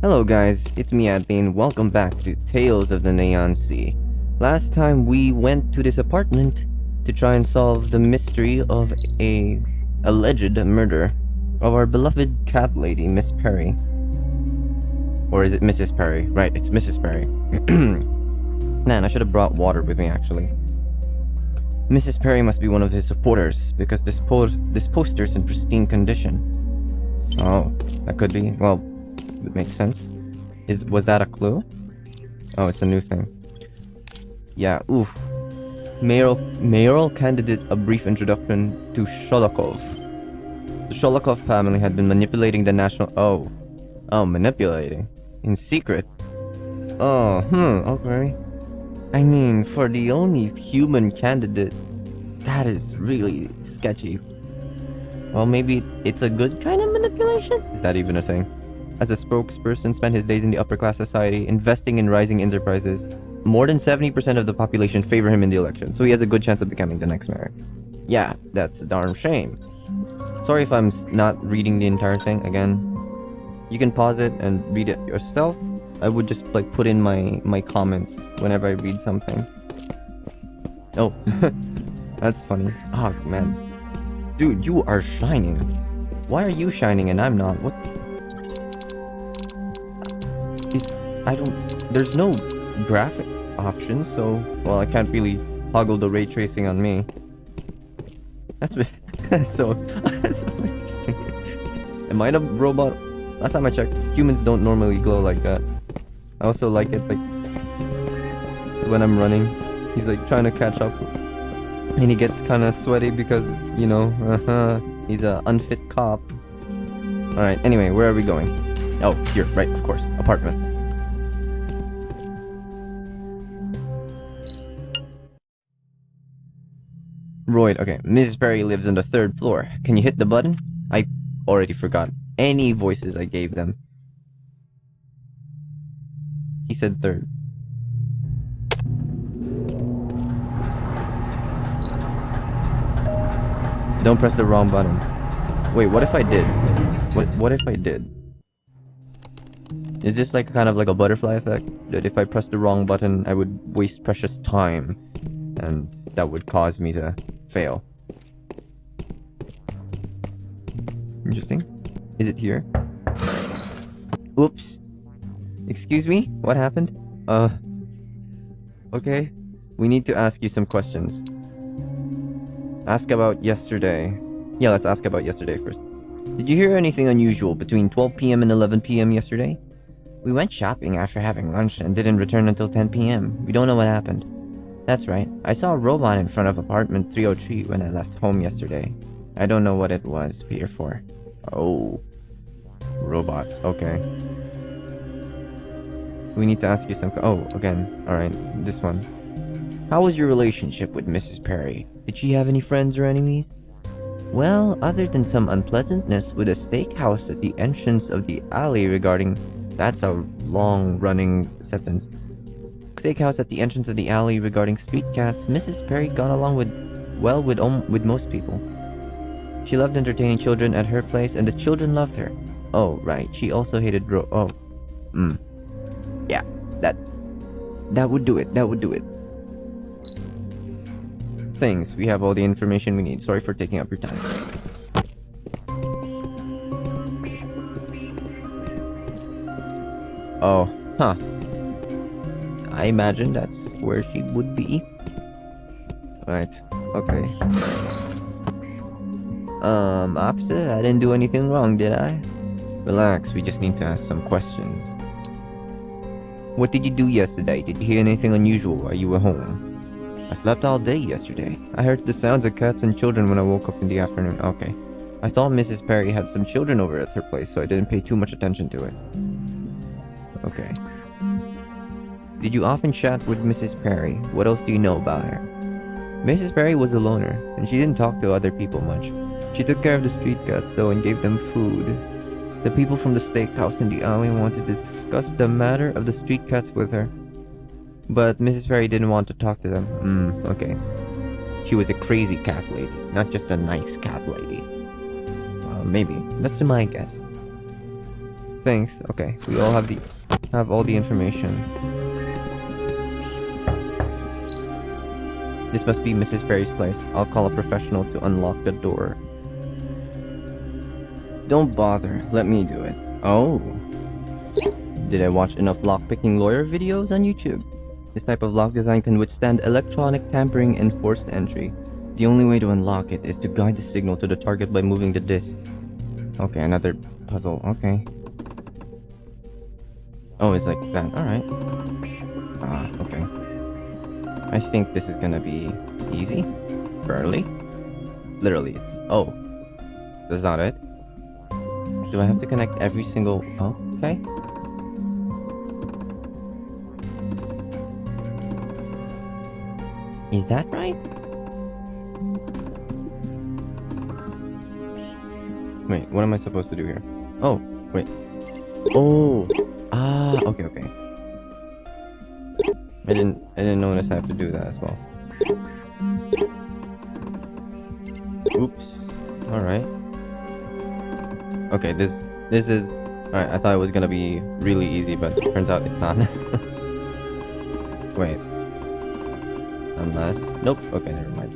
Hello guys, it's me Adlene. Welcome back to Tales of the Neon Sea. Last time we went to this apartment to try and solve the mystery of a alleged murder of our beloved cat lady, Miss Perry. Or is it Mrs. Perry? Right, it's Mrs. Perry. Man, I should have brought water with me actually. Mrs. Perry must be one of his supporters because this poster's in pristine condition. Oh, that could be. Well, it makes sense. Was that a clue? Oh, it's a new thing. Yeah, oof. Mayoral candidate, a brief introduction to Sholokov. The Sholokov family had been manipulating the national... Oh, manipulating? In secret? Okay. I mean, for the only human candidate, that is really sketchy. Well, maybe it's a good kind of manipulation? Is that even a thing? As a spokesperson, spent his days in the upper class society, investing in rising enterprises. More than 70% of the population favor him in the election, so he has a good chance of becoming the next mayor. Yeah, that's a darn shame. Sorry if I'm not reading the entire thing again. You can pause it and read it yourself. I would just like put in my comments whenever I read something. Oh, that's funny. Oh man. Dude, you are shining. Why are you shining and I'm not? What? There's no graphic options, so, well, I can't really toggle the ray tracing on me. That's so interesting. Am I the robot? Last time I checked, humans don't normally glow like that. I also like it, like, when I'm running, he's like trying to catch up. And he gets kind of sweaty because, you know, he's a unfit cop. Alright, anyway, where are we going? Oh, here, right, of course, apartment. Royd, okay. Mrs. Perry lives on the 3rd floor. Can you hit the button? I already forgot any voices I gave them. He said 3rd. Don't press the wrong button. Wait, what if I did? What if I did? Is this like kind of like a butterfly effect? That if I press the wrong button, I would waste precious time. And that would cause me to fail. Interesting. Is it here? Oops. Excuse me? What happened? Okay. We need to ask you some questions. Ask about yesterday. Yeah, let's ask about yesterday first. Did you hear anything unusual between 12 p.m. and 11 p.m. yesterday? We went shopping after having lunch and didn't return until 10 p.m. We don't know what happened. That's right. I saw a robot in front of apartment 303 when I left home yesterday. I don't know what it was here for. Oh. Robots. Okay. We need to ask you some... Oh, again. Alright. This one. How was your relationship with Mrs. Perry? Did she have any friends or enemies? Well, other than some unpleasantness with a steakhouse at the entrance of the alley regarding... That's a long-running sentence. Steakhouse at the entrance of the alley regarding street cats, Mrs. Perry got along with most people. She loved entertaining children at her place, and the children loved her. Oh, right. She also hated Yeah, that would do it. That would do it. Thanks. We have all the information we need. Sorry for taking up your time. Oh, huh. I imagine that's where she would be. Right. Okay. Officer, I didn't do anything wrong, did I? Relax, we just need to ask some questions. What did you do yesterday? Did you hear anything unusual while you were home? I slept all day yesterday. I heard the sounds of cats and children when I woke up in the afternoon. Okay. I thought Mrs. Perry had some children over at her place, so I didn't pay too much attention to it. Okay. Did you often chat with Mrs. Perry? What else do you know about her? Mrs. Perry was a loner, and she didn't talk to other people much. She took care of the street cats though and gave them food. The people from the steakhouse in the alley wanted to discuss the matter of the street cats with her. But Mrs. Perry didn't want to talk to them. Okay. She was a crazy cat lady, not just a nice cat lady. Maybe. That's my guess. Thanks. Okay, we all have all the information. This must be Mrs. Perry's place. I'll call a professional to unlock the door. Don't bother. Let me do it. Oh. Did I watch enough lockpicking lawyer videos on YouTube? This type of lock design can withstand electronic tampering and forced entry. The only way to unlock it is to guide the signal to the target by moving the disc. Okay, another puzzle. Okay. Oh, it's like that. Alright. Okay. I think this is gonna be easy. Fairly. Literally, it's... Oh. That's not it? Do I have to connect every single... Oh, okay. Is that right? Wait, what am I supposed to do here? Oh, wait. Oh! Okay. I didn't notice I have to do that as well. Oops. Alright. Okay, this is... Alright, I thought it was gonna be really easy, but it turns out it's not. Wait. Unless... Nope. Okay, never mind.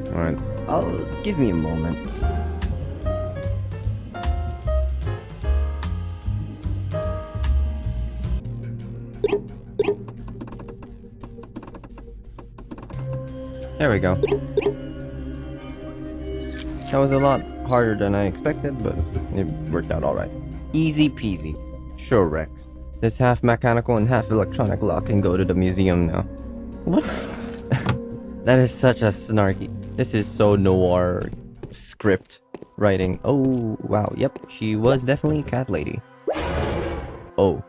Alright. Give me a moment. There we go. That was a lot harder than I expected, but it worked out alright. Easy peasy. Sure, Rex. This half mechanical and half electronic lock can go to the museum now. What? That is such a snarky. This is so noir script writing. Oh, wow. Yep, she was definitely a cat lady. Oh.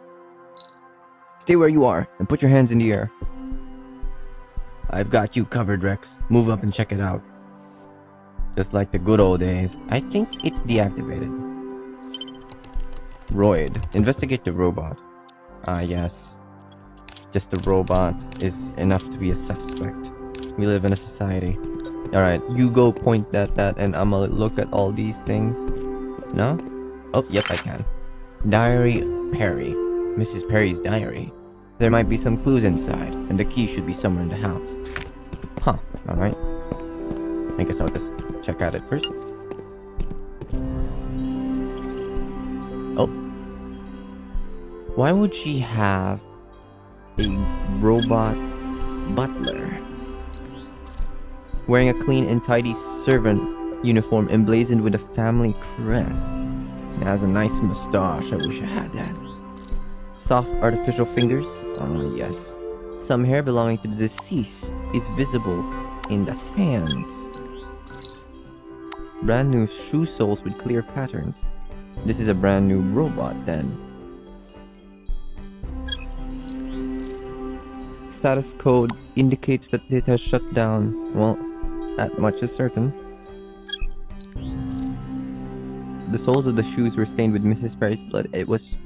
Stay where you are and put your hands in the air. I've got you covered, Rex. Move up and check it out. Just like the good old days. I think it's deactivated. Royd, investigate the robot. Yes. Just a robot is enough to be a suspect. We live in a society. Alright, you go point that and I'm gonna look at all these things. No? Oh, yep, I can. Diary Perry. Mrs. Perry's diary. There might be some clues inside, and the key should be somewhere in the house. Huh, alright. I guess I'll just check out it first. Oh. Why would she have a robot butler? Wearing a clean and tidy servant uniform emblazoned with a family crest. It has a nice mustache. I wish I had that. Soft artificial fingers? Yes. Some hair belonging to the deceased is visible in the hands. Brand new shoe soles with clear patterns. This is a brand new robot then. Status code indicates that it has shut down. Well, that much is certain. The soles of the shoes were stained with Mrs. Perry's blood. It was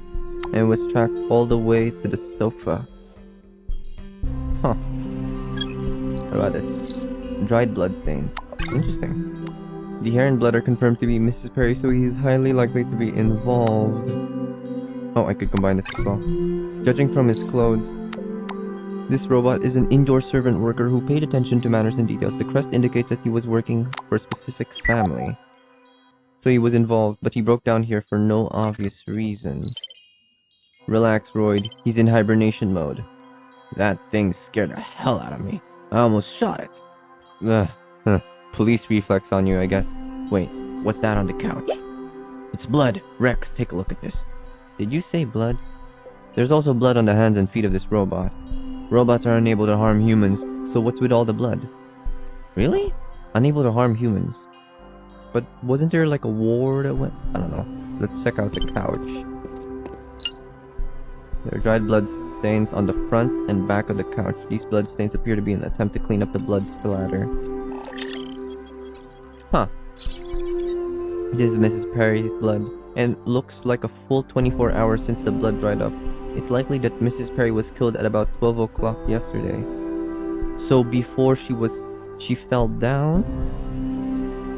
tracked all the way to the sofa. Huh. What about this? Dried blood stains. Interesting. The hair and blood are confirmed to be Mrs. Perry, so he is highly likely to be involved. Oh, I could combine this as well. Judging from his clothes, this robot is an indoor servant worker who paid attention to manners and details. The crest indicates that he was working for a specific family. So he was involved, but he broke down here for no obvious reason. Relax, Royd. He's in hibernation mode. That thing scared the hell out of me. I almost shot it. Police reflex on you, I guess. Wait, what's that on the couch? It's blood. Rex, take a look at this. Did you say blood? There's also blood on the hands and feet of this robot. Robots are unable to harm humans, so what's with all the blood? Really? Unable to harm humans. But wasn't there like a war that went? I don't know. Let's check out the couch. There are dried blood stains on the front and back of the couch. These blood stains appear to be an attempt to clean up the blood splatter. Huh. This is Mrs. Perry's blood, and looks like a full 24 hours since the blood dried up. It's likely that Mrs. Perry was killed at about 12 o'clock yesterday. So before she fell down?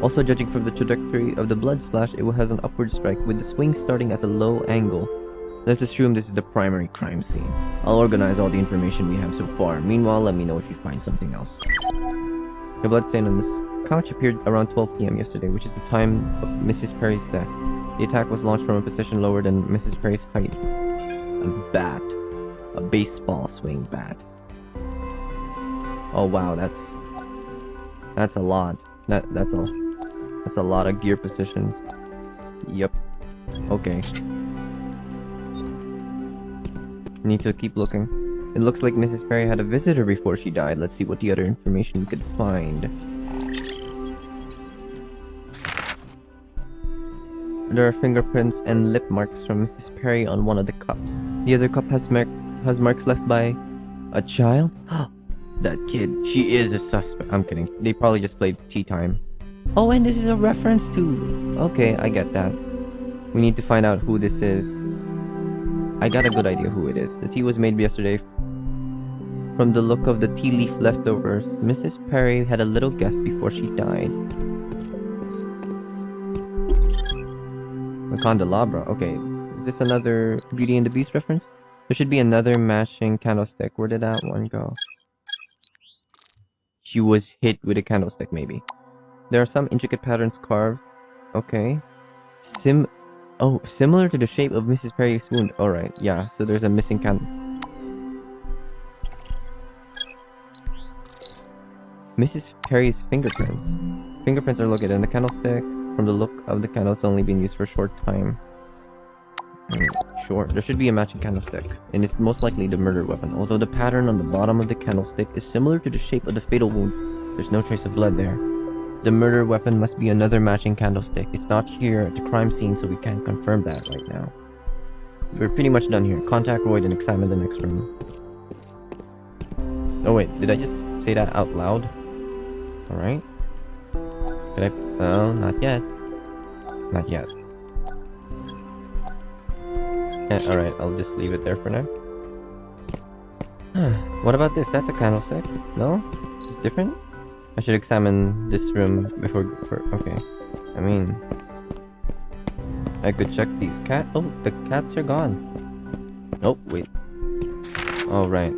Also, judging from the trajectory of the blood splash, it has an upward strike, with the swing starting at a low angle. Let's assume this is the primary crime scene. I'll organize all the information we have so far. Meanwhile, let me know if you find something else. The bloodstain on this couch appeared around 12 p.m. yesterday, which is the time of Mrs. Perry's death. The attack was launched from a position lower than Mrs. Perry's height. A bat. A baseball swing bat. Oh wow, that's a lot. That's a lot of gear positions. Yep. Okay. Need to keep looking. It looks like Mrs. Perry had a visitor before she died. Let's see what the other information we could find. There are fingerprints and lip marks from Mrs. Perry on one of the cups. The other cup has marks left by a child? That kid. She is a suspect. I'm kidding. They probably just played tea time. Oh, and this is a reference to... Okay, I get that. We need to find out who this is. I got a good idea who it is. The tea was made yesterday. From the look of the tea leaf leftovers, Mrs. Perry had a little guest before she died. A candelabra. Okay. Is this another Beauty and the Beast reference? There should be another matching candlestick. Where did that one go? She was hit with a candlestick, maybe. There are some intricate patterns carved. Okay. Similar to the shape of Mrs. Perry's wound. Alright, yeah. So there's a missing Mrs. Perry's fingerprints. Fingerprints are located in the candlestick. From the look of the candle, it's only been used for a short time. Sure, there should be a matching candlestick, and it's most likely the murder weapon. Although the pattern on the bottom of the candlestick is similar to the shape of the fatal wound, there's no trace of blood there. The murder weapon must be another matching candlestick. It's not here at the crime scene, so we can't confirm that right now. We're pretty much done here. Contact Royd and examine the next room. Oh wait, did I just say that out loud? Alright. Did I? Oh, not yet. Not yet. Alright, I'll just leave it there for now. What about this? That's a candlestick. No? It's different? I should examine this room before... okay. I mean... I could check these Oh, the cats are gone. Oh, wait. Alright.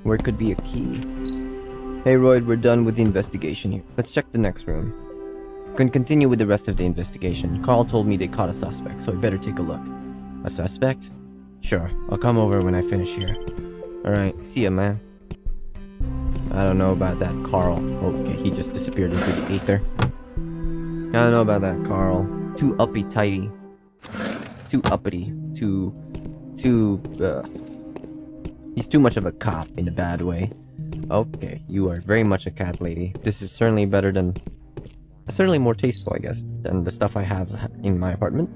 Where could be a key? Hey, Royd, we're done with the investigation here. Let's check the next room. We can continue with the rest of the investigation. Carl told me they caught a suspect, so I better take a look. A suspect? Sure, I'll come over when I finish here. Alright, see ya, man. I don't know about that, Carl. Okay, he just disappeared into the ether. I don't know about that, Carl. Too uppity-tighty. Too uppity. He's too much of a cop in a bad way. Okay, you are very much a cat lady. This is certainly better than... certainly more tasteful, I guess, than the stuff I have in my apartment.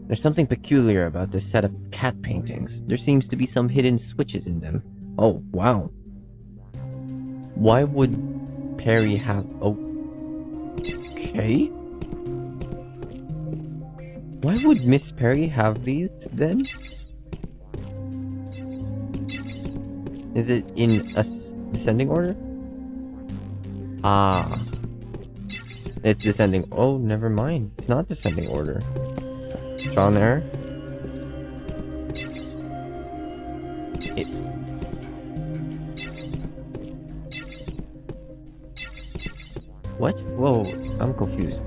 There's something peculiar about this set of cat paintings. There seems to be some hidden switches in them. Oh, wow. Why would Perry have... okay. Why would Miss Perry have these, then? Is it in a descending order? Ah. It's descending. Oh, never mind. It's not descending order. Trial and error? What? Whoa, I'm confused.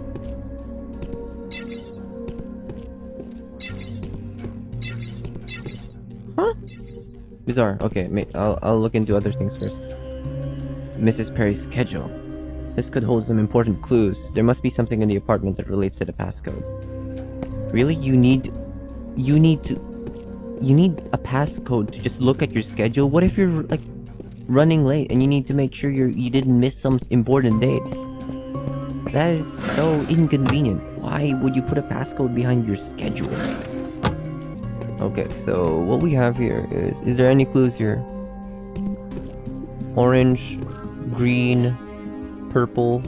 Huh? Bizarre. Okay, I'll look into other things first. Mrs. Perry's schedule. This could hold some important clues. There must be something in the apartment that relates to the passcode. Really? You need a passcode to just look at your schedule? What if you're like running late and you need to make sure you didn't miss some important date? That is so inconvenient. Why would you put a passcode behind your schedule? Okay, so what we have here is there any clues here? Orange, green, purple,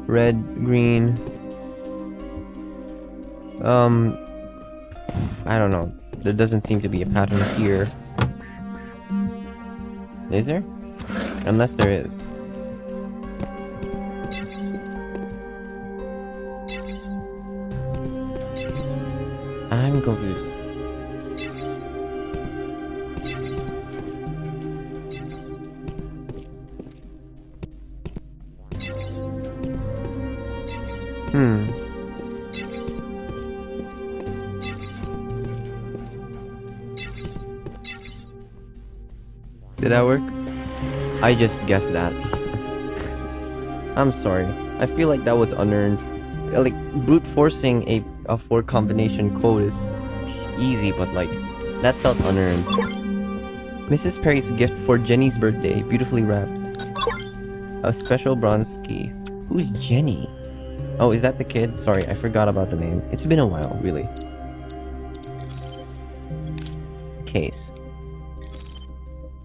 red, green. I don't know. There doesn't seem to be a pattern here. Is there? Unless there is. I'm confused. Did that work? I just guessed that. I'm sorry. I feel like that was unearned. Like, brute forcing a 4 combination code is easy, but like, that felt unearned. Mrs. Perry's gift for Jenny's birthday, beautifully wrapped. A special bronze key. Who's Jenny? Oh, is that the kid? Sorry, I forgot about the name. It's been a while, really. Case.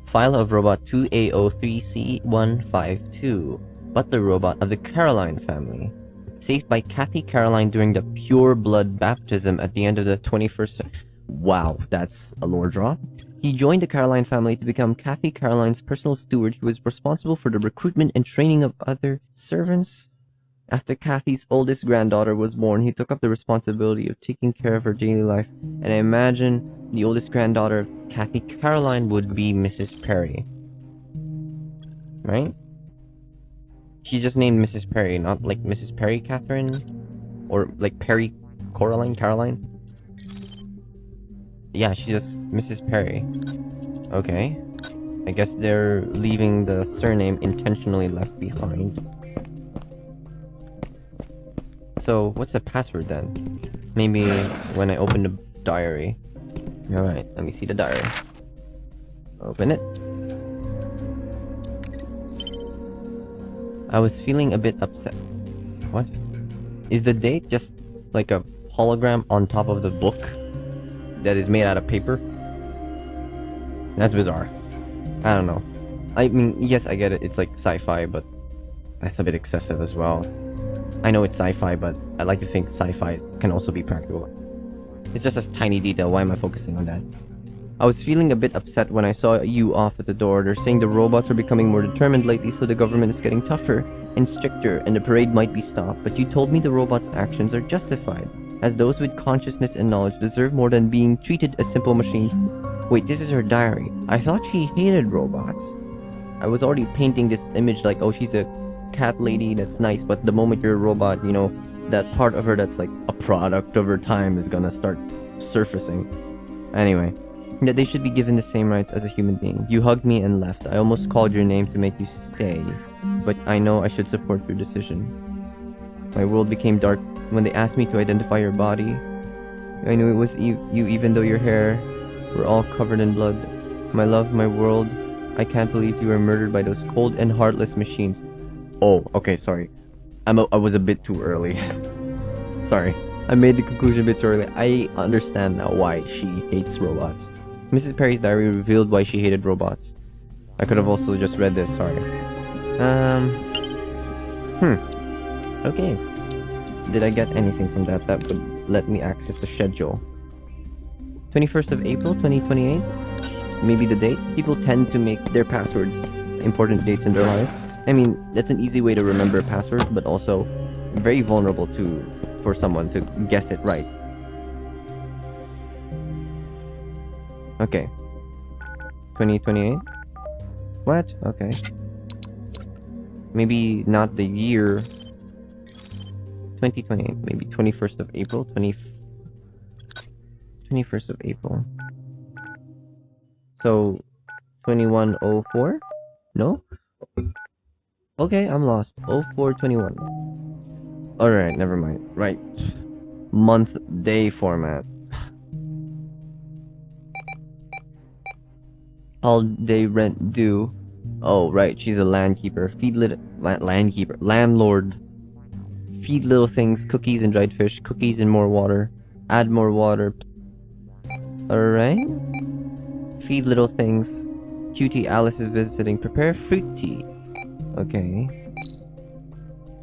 File of Robot 2A03C152. Butler robot of the Caroline family. Saved by Kathy Caroline during the pure blood baptism at the end of the 21st century. Wow, that's a lore drop. He joined the Caroline family to become Kathy Caroline's personal steward. He was responsible for the recruitment and training of other servants. After Kathy's oldest granddaughter was born, he took up the responsibility of taking care of her daily life. And I imagine the oldest granddaughter of Kathy Caroline would be Mrs. Perry. Right? She's just named Mrs. Perry, not like Mrs. Perry Catherine? Or like Perry Caroline? Yeah, she's just Mrs. Perry. Okay. I guess they're leaving the surname intentionally left behind. So, what's the password then? Maybe when I open the diary. Alright, let me see the diary. Open it. I was feeling a bit upset. What? Is the date just like a hologram on top of the book that is made out of paper? That's bizarre. I don't know. I mean, yes, I get it. It's like sci-fi, but that's a bit excessive as well. I know it's sci-fi, but I like to think sci-fi can also be practical. It's just a tiny detail. Why am I focusing on that? I was feeling a bit upset when I saw you off at the door. They're saying the robots are becoming more determined lately, so the government is getting tougher and stricter, and the parade might be stopped. But you told me the robots' actions are justified, as those with consciousness and knowledge deserve more than being treated as simple machines. Wait, this is her diary. I thought she hated robots. I was already painting this image like, oh, she's a cat lady that's nice, but the moment you're a robot, you know, that part of her that's like a product of her time is gonna start surfacing. Anyway, that they should be given the same rights as a human being. You hugged me and left. I almost called your name to make you stay, but I know I should support your decision. My world became dark when they asked me to identify your body. I knew it was you even though your hair were all covered in blood. My love, my world, I can't believe you were murdered by those cold and heartless machines. Oh, okay, sorry. I was a bit too early. Sorry. I made the conclusion a bit too early. I understand now why she hates robots. Mrs. Perry's diary revealed why she hated robots. I could have also just read this, sorry. Okay. Did I get anything from that would let me access the schedule? 21st of April, 2028? Maybe the date? People tend to make their passwords important dates in their life. I mean, that's an easy way to remember a password, but also very vulnerable for someone to guess it right. Okay. 2028? What? Okay. Maybe not the year. 2028. Maybe 21st of April? 21st of April. So, 2104? No? Okay, I'm lost. 0421. Alright, never mind. Right. Month, day format. All day rent due. Oh, right, she's a landkeeper. Landlord. Feed little things, cookies and dried fish, cookies and more water. Add more water. Alright. Feed little things. Cutie Alice is visiting. Prepare fruit tea. Okay.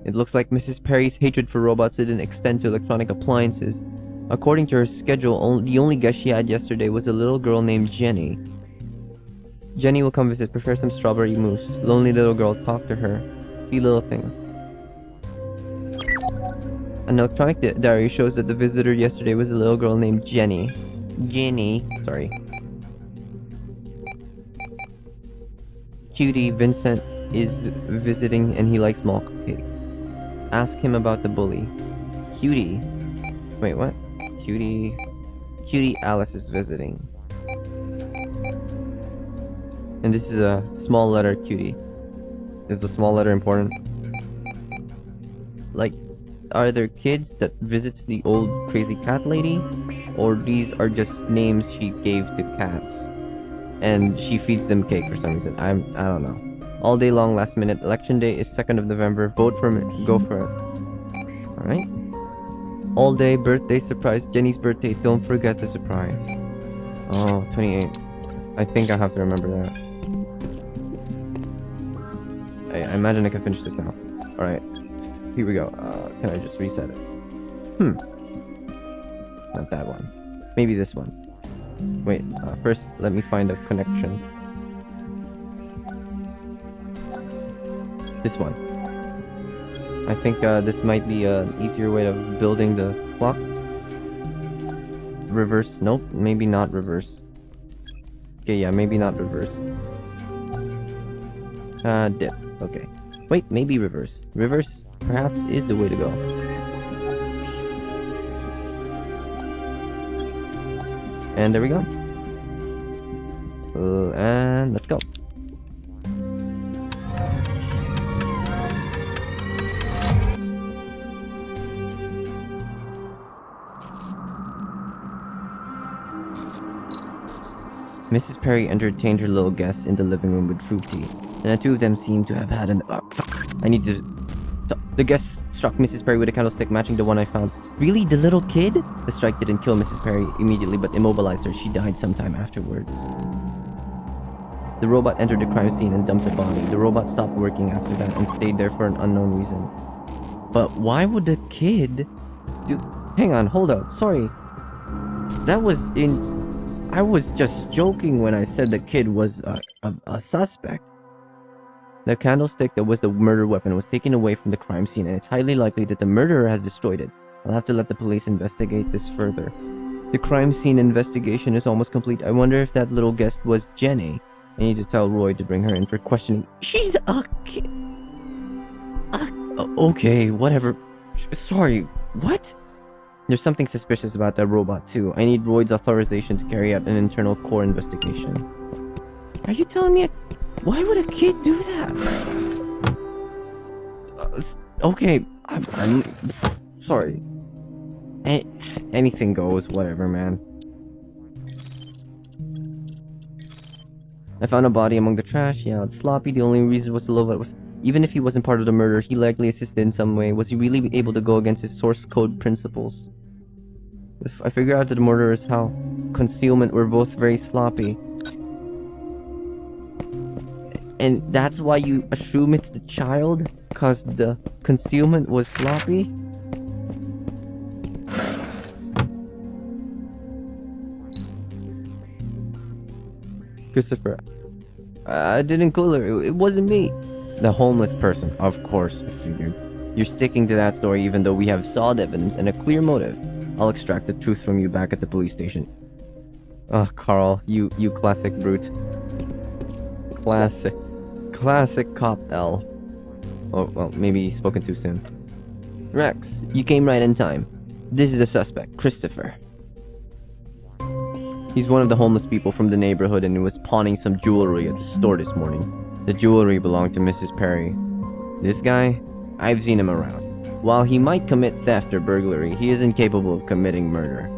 It looks like Mrs. Perry's hatred for robots didn't extend to electronic appliances. According to her schedule, the only guest she had yesterday was a little girl named Jenny. Jenny will come visit. Prepare some strawberry mousse. Lonely little girl, talk to her. Few little things. An electronic diary shows that the visitor yesterday was a little girl named Jenny. Sorry. Cutie, Vincent is visiting and he likes malt cake. Ask him about the bully. Cutie. Wait, what? Cutie, Alice is visiting. And this is a small letter, Cutie. Is the small letter important? Like, are there kids that visits the old crazy cat lady? Or these are just names she gave to cats? And she feeds them cake for some reason. I don't know. All day long, last minute. Election day is 2nd of November. Vote for me. Go for it. Alright. All day, birthday surprise. Jenny's birthday. Don't forget the surprise. Oh, 28. I think I have to remember that. I imagine I can finish this now. Alright. Here we go. Can I just reset it? Not that one. Maybe this one. Wait, first let me find a connection. This one. I think this might be an easier way of building the clock. Reverse. Nope, maybe not reverse. Okay, yeah, maybe not reverse. Dip. Okay. Wait, maybe reverse. Reverse perhaps is the way to go. And there we go. And let's go. Mrs. Perry entertained her little guests in the living room with fruit tea, and the two of them seemed to have had an... I need to... The guests struck Mrs. Perry with a candlestick matching the one I found. Really? The little kid? The strike didn't kill Mrs. Perry immediately, but immobilized her. She died sometime afterwards. The robot entered the crime scene and dumped the body. The robot stopped working after that and stayed there for an unknown reason. But why would the kid... Hang on, hold up. Sorry. That was in... I was just joking when I said the kid was a suspect. The candlestick that was the murder weapon was taken away from the crime scene, and it's highly likely that the murderer has destroyed it. I'll have to let the police investigate this further. The crime scene investigation is almost complete. I wonder if that little guest was Jenny. I need to tell Roy to bring her in for questioning. She's a kid. Okay, whatever. Sorry, what? There's something suspicious about that robot too. I need Roy's authorization to carry out an internal core investigation. Are you telling me why would a kid do that? Okay, I'm sorry. Anything goes, whatever, man. I found a body among the trash. Yeah, it's sloppy. The only reason was the robot was... Even if he wasn't part of the murder, he likely assisted in some way. Was he really able to go against his source code principles? If I figure out that the murderer's how concealment were both very sloppy. And that's why you assume it's the child? Cause the concealment was sloppy? Christopher. I didn't kill her. It wasn't me. The homeless person. Of course, I figured. You're sticking to that story even though we have solid evidence and a clear motive. I'll extract the truth from you back at the police station. Oh, Carl, you classic brute. Classic cop L. Oh, well, maybe spoken too soon. Rex, you came right in time. This is the suspect, Christopher. He's one of the homeless people from the neighborhood and was pawning some jewelry at the store this morning. The jewelry belonged to Mrs. Perry. This guy? I've seen him around. While he might commit theft or burglary, he isn't capable of committing murder.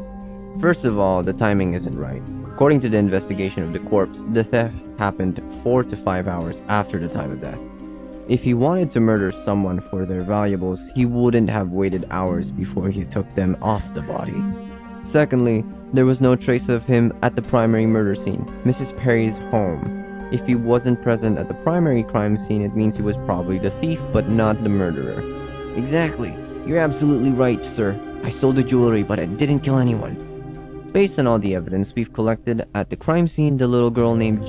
First of all, the timing isn't right. According to the investigation of the corpse, the theft happened 4 to 5 hours after the time of death. If he wanted to murder someone for their valuables, he wouldn't have waited hours before he took them off the body. Secondly, there was no trace of him at the primary murder scene, Mrs. Perry's home. If he wasn't present at the primary crime scene, it means he was probably the thief, but not the murderer. Exactly. You're absolutely right, sir. I stole the jewelry, but I didn't kill anyone. Based on all the evidence we've collected at the crime scene, the little girl named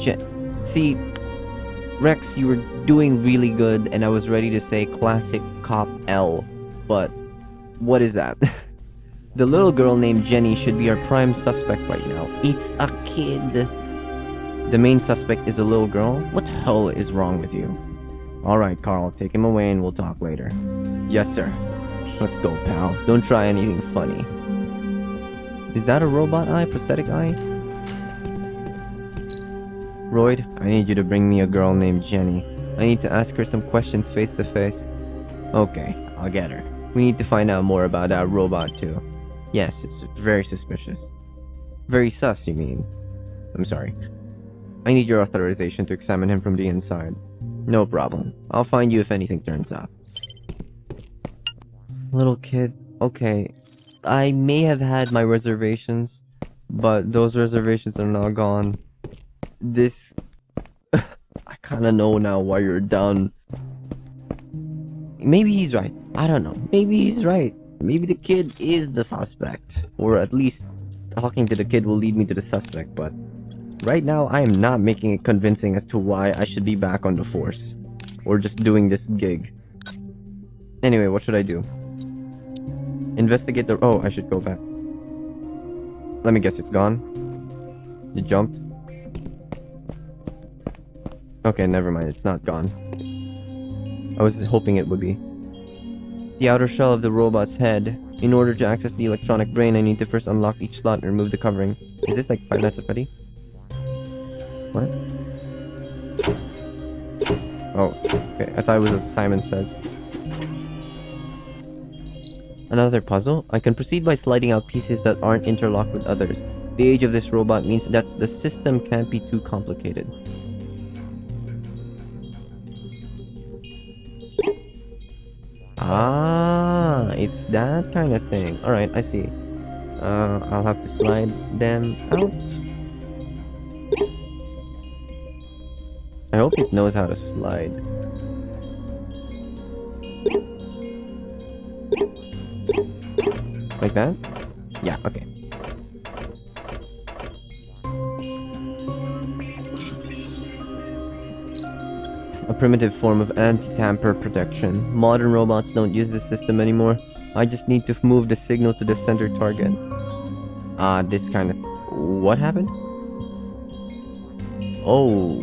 See, Rex, you were doing really good, and I was ready to say classic cop L, but What is that? The little girl named Jenny should be our prime suspect right now. It's a kid. The main suspect is a little girl? What the hell is wrong with you? Alright, Carl, take him away and we'll talk later. Yes, sir. Let's go, pal. Don't try anything funny. Is that a robot eye? Prosthetic eye? Royd, I need you to bring me a girl named Jenny. I need to ask her some questions face to face. Okay, I'll get her. We need to find out more about that robot too. Yes, it's very suspicious. Very sus, you mean? I'm sorry. I need your authorization to examine him from the inside. No problem. I'll find you if anything turns up. Little kid, okay. I may have had my reservations, but those reservations are now gone. This... I kinda know now why you're down. Maybe he's right. I don't know. Maybe he's right. Maybe the kid is the suspect. Or at least talking to the kid will lead me to the suspect, but right now I am not making it convincing as to why I should be back on the force. Or just doing this gig. Anyway, what should I do? Investigate the... Oh, I should go back. Let me guess, it's gone? It jumped? Okay, never mind, it's not gone. I was hoping it would be. The outer shell of the robot's head. In order to access the electronic brain, I need to first unlock each slot and remove the covering. Is this like Five Nights at Freddy? What? Oh, okay. I thought it was as Simon Says. Another puzzle? I can proceed by sliding out pieces that aren't interlocked with others. The age of this robot means that the system can't be too complicated. Ah, it's that kind of thing. Alright, I see. I'll have to slide them out. I hope it knows how to slide. Like that? Yeah, okay. A primitive form of anti-tamper protection. Modern robots don't use this system anymore. I just need to move the signal to the center target. This kind of... What happened? Oh.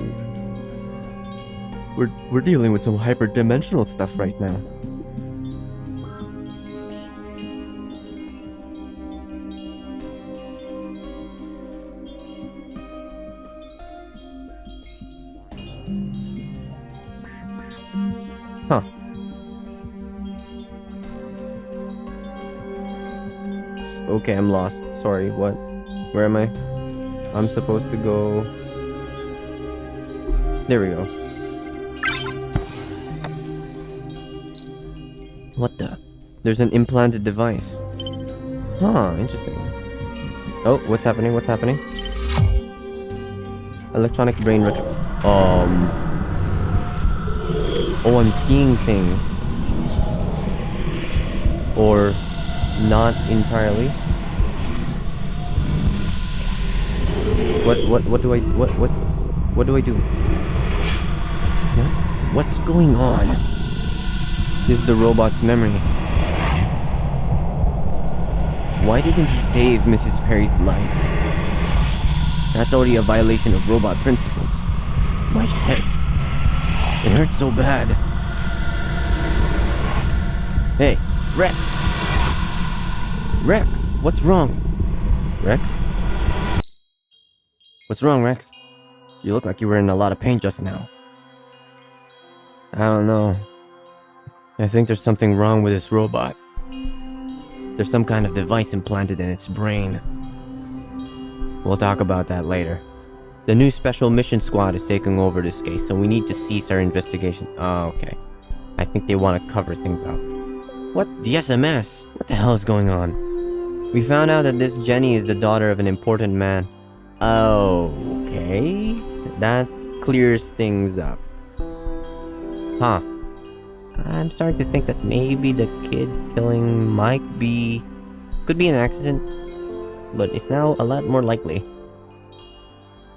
We're dealing with some hyperdimensional stuff right now. Huh. Okay, I'm lost. Sorry, what? Where am I? I'm supposed to go... There we go. What the? There's an implanted device. Huh, interesting. Oh, what's happening? What's happening? Electronic brain retro... Oh, I'm seeing things. Or not entirely. What do I do? What's going on? This is the robot's memory. Why didn't he save Mrs. Perry's life? That's already a violation of robot principles. My head. It hurts so bad. Hey, Rex! Rex, what's wrong? Rex? What's wrong, Rex? You look like you were in a lot of pain just now. I don't know. I think there's something wrong with this robot. There's some kind of device implanted in its brain. We'll talk about that later. The new Special Mission Squad is taking over this case, so we need to cease our investigation. Oh, okay. I think they want to cover things up. What? The SMS? What the hell is going on? We found out that this Jenny is the daughter of an important man. Okay. That clears things up. Huh. I'm starting to think that maybe the kid killing could be an accident, but it's now a lot more likely.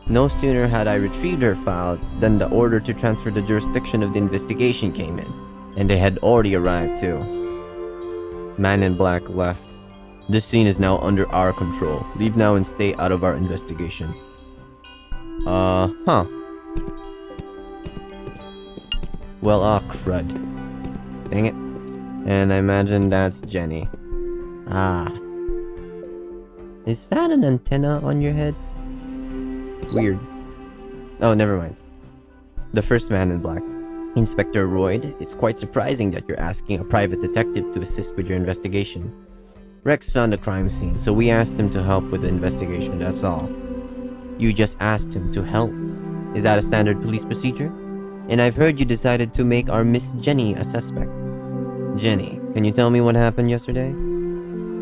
No sooner had I retrieved her file than the order to transfer the jurisdiction of the investigation came in, and they had already arrived too. Man in Black left. This scene is now under our control. Leave now and stay out of our investigation. Huh. Well, crud. Dang it. And I imagine that's Jenny. Ah. Is that an antenna on your head? Weird. Oh, never mind. The first Man in Black. Inspector Royd, it's quite surprising that you're asking a private detective to assist with your investigation. Rex found a crime scene, so we asked him to help with the investigation, that's all. You just asked him to help. Is that a standard police procedure? And I've heard you decided to make our Miss Jenny a suspect. Jenny, can you tell me what happened yesterday?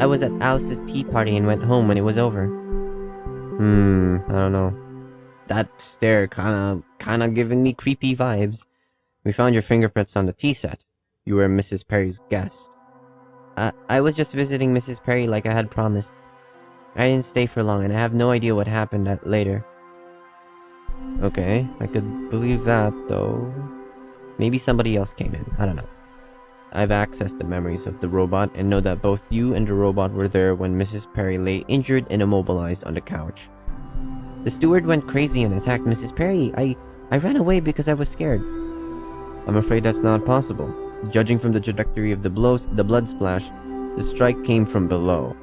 I was at Alice's tea party and went home when it was over. I don't know. That stare kinda giving me creepy vibes. We found your fingerprints on the tea set. You were Mrs. Perry's guest. I was just visiting Mrs. Perry like I had promised. I didn't stay for long and I have no idea what happened later. Okay, I could believe that though. Maybe somebody else came in, I don't know. I've accessed the memories of the robot and know that both you and the robot were there when Mrs. Perry lay injured and immobilized on the couch. The steward went crazy and attacked Mrs. Perry. I ran away because I was scared. I'm afraid that's not possible. Judging from the trajectory of the blood splash, the strike came from below.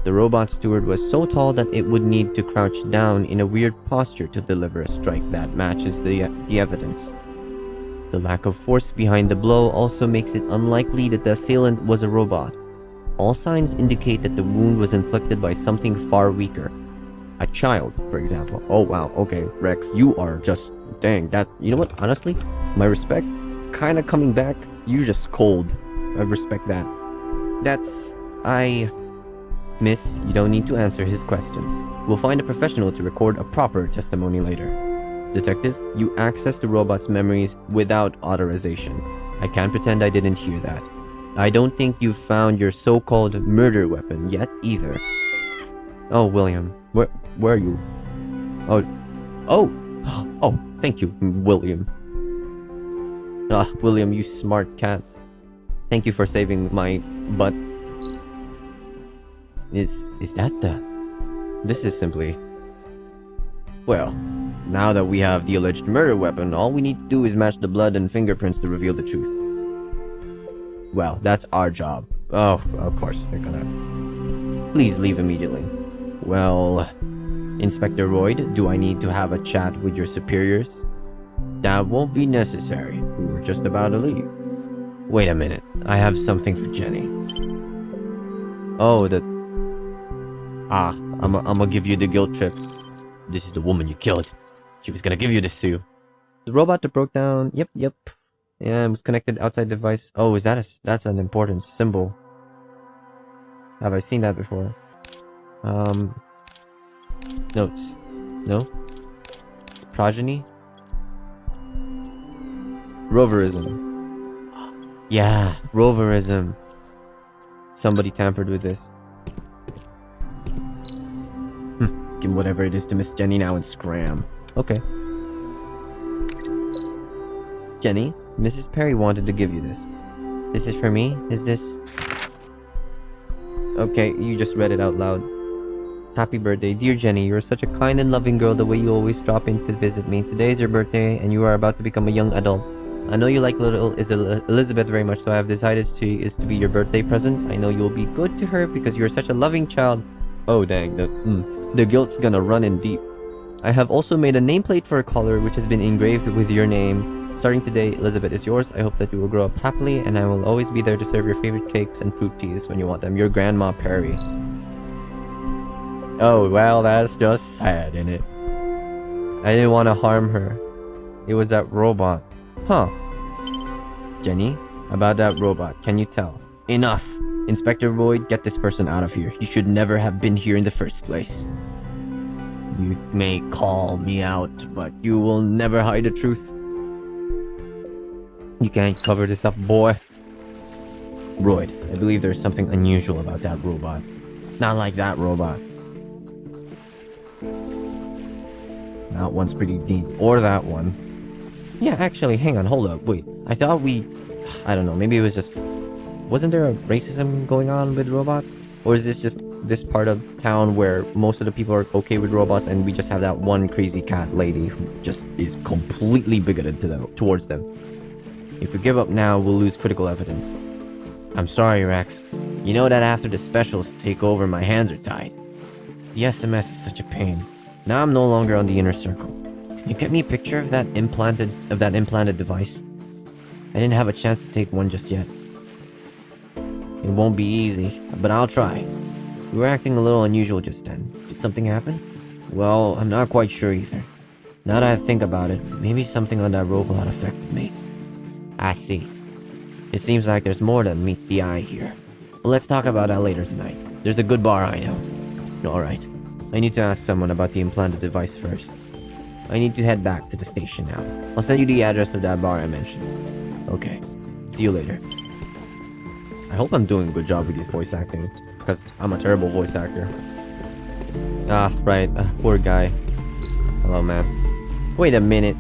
The robot steward was so tall that it would need to crouch down in a weird posture to deliver a strike that matches the evidence. The lack of force behind the blow also makes it unlikely that the assailant was a robot. All signs indicate that the wound was inflicted by something far weaker. A child, for example. Oh wow, okay, Rex, you are just... Dang, that... You know what, honestly? My respect, kinda coming back, you're just cold. I respect that. Miss, you don't need to answer his questions. We'll find a professional to record a proper testimony later. Detective, you accessed the robot's memories without authorization. I can't pretend I didn't hear that. I don't think you've found your so-called murder weapon yet either. Oh, William, where are you? Oh, thank you, William. William, you smart cat. Thank you for saving my butt. Is that This is simply... Well, now that we have the alleged murder weapon, all we need to do is match the blood and fingerprints to reveal the truth. Well, that's our job. Oh, of course, they're gonna... Please leave immediately. Well... Inspector Royd, do I need to have a chat with your superiors? That won't be necessary. We were just about to leave. Wait a minute. I have something for Jenny. Oh, I'm gonna give you the guilt trip. This is the woman you killed. She was gonna give you this to you. The robot that broke down. Yep. Yeah, it was connected outside device. Oh, that's an important symbol. Have I seen that before? Notes. No? Progeny? Roverism. Yeah, roverism. Somebody tampered with this. Give whatever it is to Miss Jenny now and scram. Okay. Jenny, Mrs. Perry wanted to give you this. This is for me? Is this... Okay, you just read it out loud. Happy birthday, dear Jenny. You're such a kind and loving girl the way you always drop in to visit me. Today is your birthday and you are about to become a young adult. I know you like little Elizabeth very much, so I have decided to be your birthday present. I know you'll be good to her because you're such a loving child. Oh dang, the guilt's gonna run in deep. I have also made a nameplate for a collar which has been engraved with your name. Starting today, Elizabeth is yours. I hope that you will grow up happily and I will always be there to serve your favorite cakes and fruit teas when you want them. Your Grandma Perry. Oh, well, that's just sad, innit? I didn't want to harm her. It was that robot. Huh. Jenny, about that robot, can you tell? Enough! Inspector Royd, get this person out of here. He should never have been here in the first place. You may call me out, but you will never hide the truth. You can't cover this up, boy. Royd, I believe there's something unusual about that robot. It's not like that robot. That one's pretty deep. Or that one. Yeah, actually, hang on, hold up, wait. I thought I don't know, maybe it was just... wasn't there a racism going on with robots? Or is this just this part of town where most of the people are okay with robots and we just have that one crazy cat lady who just is completely bigoted towards them? If we give up now, we'll lose critical evidence. I'm sorry, Rex. You know that after the specials take over, my hands are tied. The SMS is such a pain. Now I'm no longer on the inner circle. Can you get me a picture of that implanted device? I didn't have a chance to take one just yet. It won't be easy, but I'll try. You were acting a little unusual just then. Did something happen? Well, I'm not quite sure either. Now that I think about it, maybe something on that robot affected me. I see. It seems like there's more than meets the eye here. But let's talk about that later tonight. There's a good bar I know. Alright. I need to ask someone about the implanted device first. I need to head back to the station now. I'll send you the address of that bar I mentioned. Okay. See you later. I hope I'm doing a good job with this voice acting, because I'm a terrible voice actor. Ah, right. Poor guy. Hello, man. Wait a minute.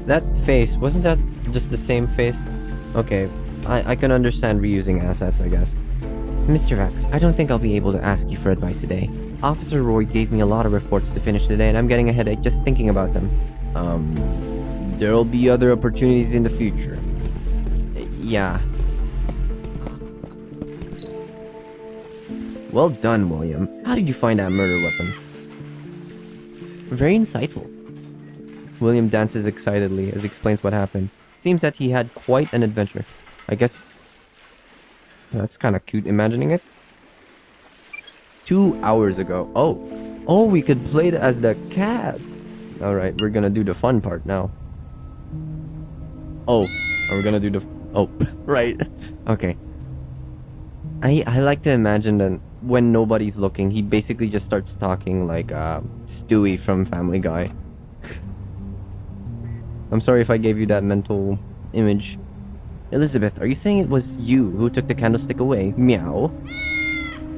That face, wasn't that just the same face? Okay, I can understand reusing assets, I guess. Mr. Rex, I don't think I'll be able to ask you for advice today. Officer Roy gave me a lot of reports to finish today, and I'm getting a headache just thinking about them. There'll be other opportunities in the future. Yeah. Well done, William. How did you find that murder weapon? Very insightful. William dances excitedly as he explains what happened. Seems that he had quite an adventure. I guess that's kind of cute imagining it. 2 hours ago. Oh, we could play it as the cat. All right, we're gonna do the fun part now. Oh, we're gonna do the. Oh, right. Okay. I like to imagine that when nobody's looking, he basically just starts talking like Stewie from Family Guy. I'm sorry if I gave you that mental image. Elizabeth, are you saying it was you who took the candlestick away? Meow.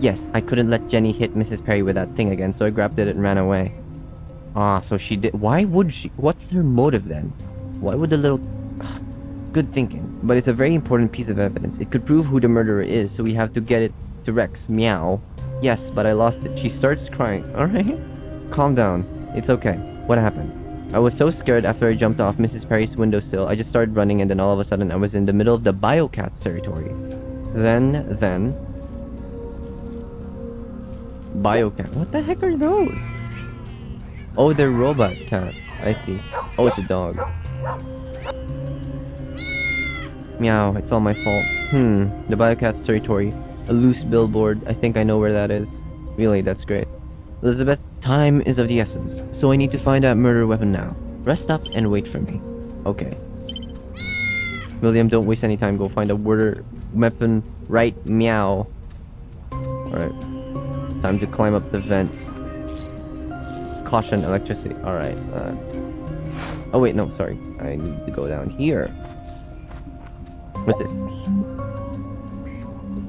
Yes, I couldn't let Jenny hit Mrs. Perry with that thing again, so I grabbed it and ran away. Ah, so she did. Why would she? What's her motive then? Why would the little... Good thinking. But it's a very important piece of evidence. It could prove who the murderer is, so we have to get it to Rex. Meow. Yes, but I lost it. She starts crying. Alright. Calm down. It's okay. What happened? I was so scared after I jumped off Mrs. Perry's windowsill. I just started running, and then all of a sudden I was in the middle of the Biocats territory. Then... Biocat. What the heck are those? Oh, they're robot cats. I see. Oh, it's a dog. Meow, it's all my fault. The Biocats territory. A loose billboard. I think I know where that is. Really, that's great. Elizabeth, time is of the essence, so I need to find that murder weapon now. Rest up and wait for me. Okay. William, don't waste any time. Go find a murder weapon right meow. Alright. Time to climb up the vents. Caution, electricity. Alright. Oh wait, no, sorry. I need to go down here. What's this?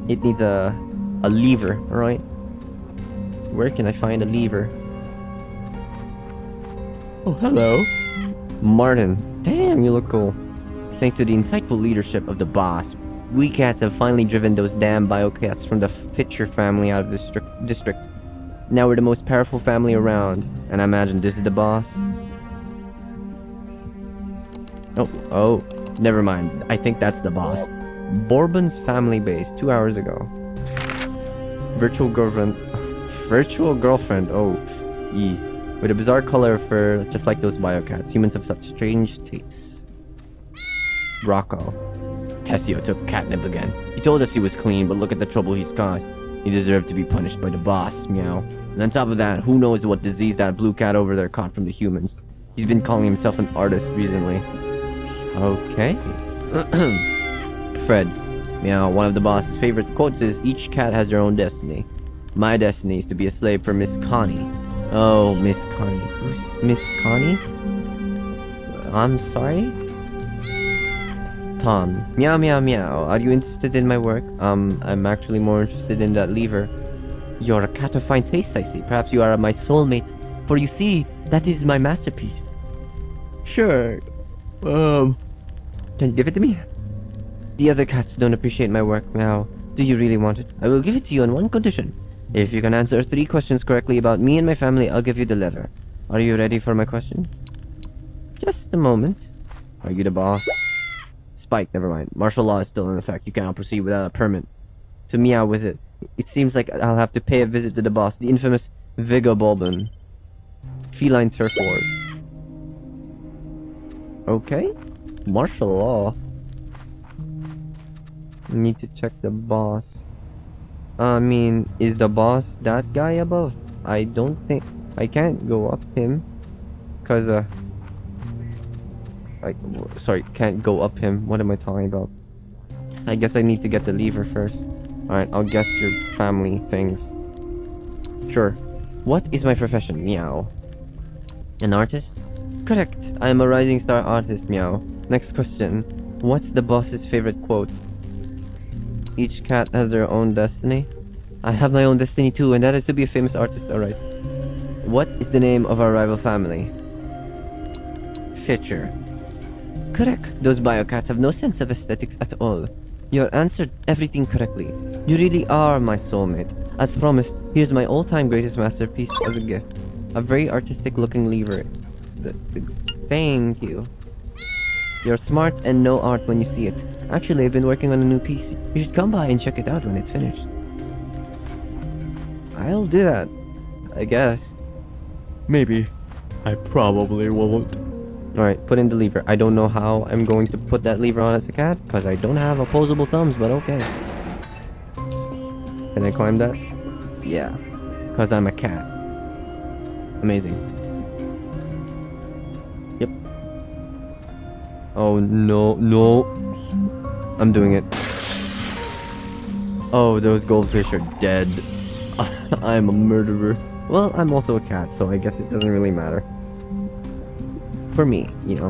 It needs a lever, alright? Where can I find a lever? Oh, hello. Martin. Damn, you look cool. Thanks to the insightful leadership of the boss, we cats have finally driven those damn Biocats from the Fitcher family out of the district. Now we're the most powerful family around. And I imagine this is the boss. Oh, never mind. I think that's the boss. Bourbon's family base 2 hours ago. Virtual girlfriend. Oh, yee. With a bizarre color of fur, just like those Biocats. Humans have such strange tastes. Rocco. Tessio took catnip again. He told us he was clean, but look at the trouble he's caused. He deserved to be punished by the boss, meow. And on top of that, who knows what disease that blue cat over there caught from the humans. He's been calling himself an artist recently. Okay. Fred. Meow, one of the boss's favorite quotes is, each cat has their own destiny. My destiny is to be a slave for Miss Connie. Oh, Miss Connie. Who's Miss Connie? I'm sorry? Tom. Meow, meow, meow. Are you interested in my work? I'm actually more interested in that lever. You're a cat of fine taste, I see. Perhaps you are my soulmate. For you see, that is my masterpiece. Sure. Can you give it to me? The other cats don't appreciate my work, Meow. Do you really want it? I will give it to you on one condition. If you can answer 3 questions correctly about me and my family, I'll give you the lever. Are you ready for my questions? Just a moment. Are you the boss? Spike, never mind. Martial law is still in effect. You cannot proceed without a permit. To meow with it. It seems like I'll have to pay a visit to the boss, the infamous Viggo Bulbin. Feline turf wars. Okay. Martial law. Need to check the boss. I mean, is the boss that guy above? I don't think... I can't go up him. Cause, sorry, can't go up him. What am I talking about? I guess I need to get the lever first. Alright, I'll guess your family things. Sure. What is my profession? Meow. An artist? Correct. I am a rising star artist, Meow. Next question. What's the boss's favorite quote? Each cat has their own destiny. I have my own destiny too, and that is to be a famous artist, alright. What is the name of our rival family? Fitcher. Correct. Those biocats have no sense of aesthetics at all. You have answered everything correctly. You really are my soulmate. As promised, here's my all-time greatest masterpiece as a gift. A very artistic looking lever. Thank you. You're smart and know art when you see it. Actually, I've been working on a new piece. You should come by and check it out when it's finished. I'll do that. I guess. Maybe. I probably won't. Alright, put in the lever. I don't know how I'm going to put that lever on as a cat, because I don't have opposable thumbs, but okay. Can I climb that? Yeah. Because I'm a cat. Amazing. Yep. Oh, no, no. I'm doing it. Oh, those goldfish are dead. I'm a murderer. Well, I'm also a cat, so I guess it doesn't really matter. For me, you know.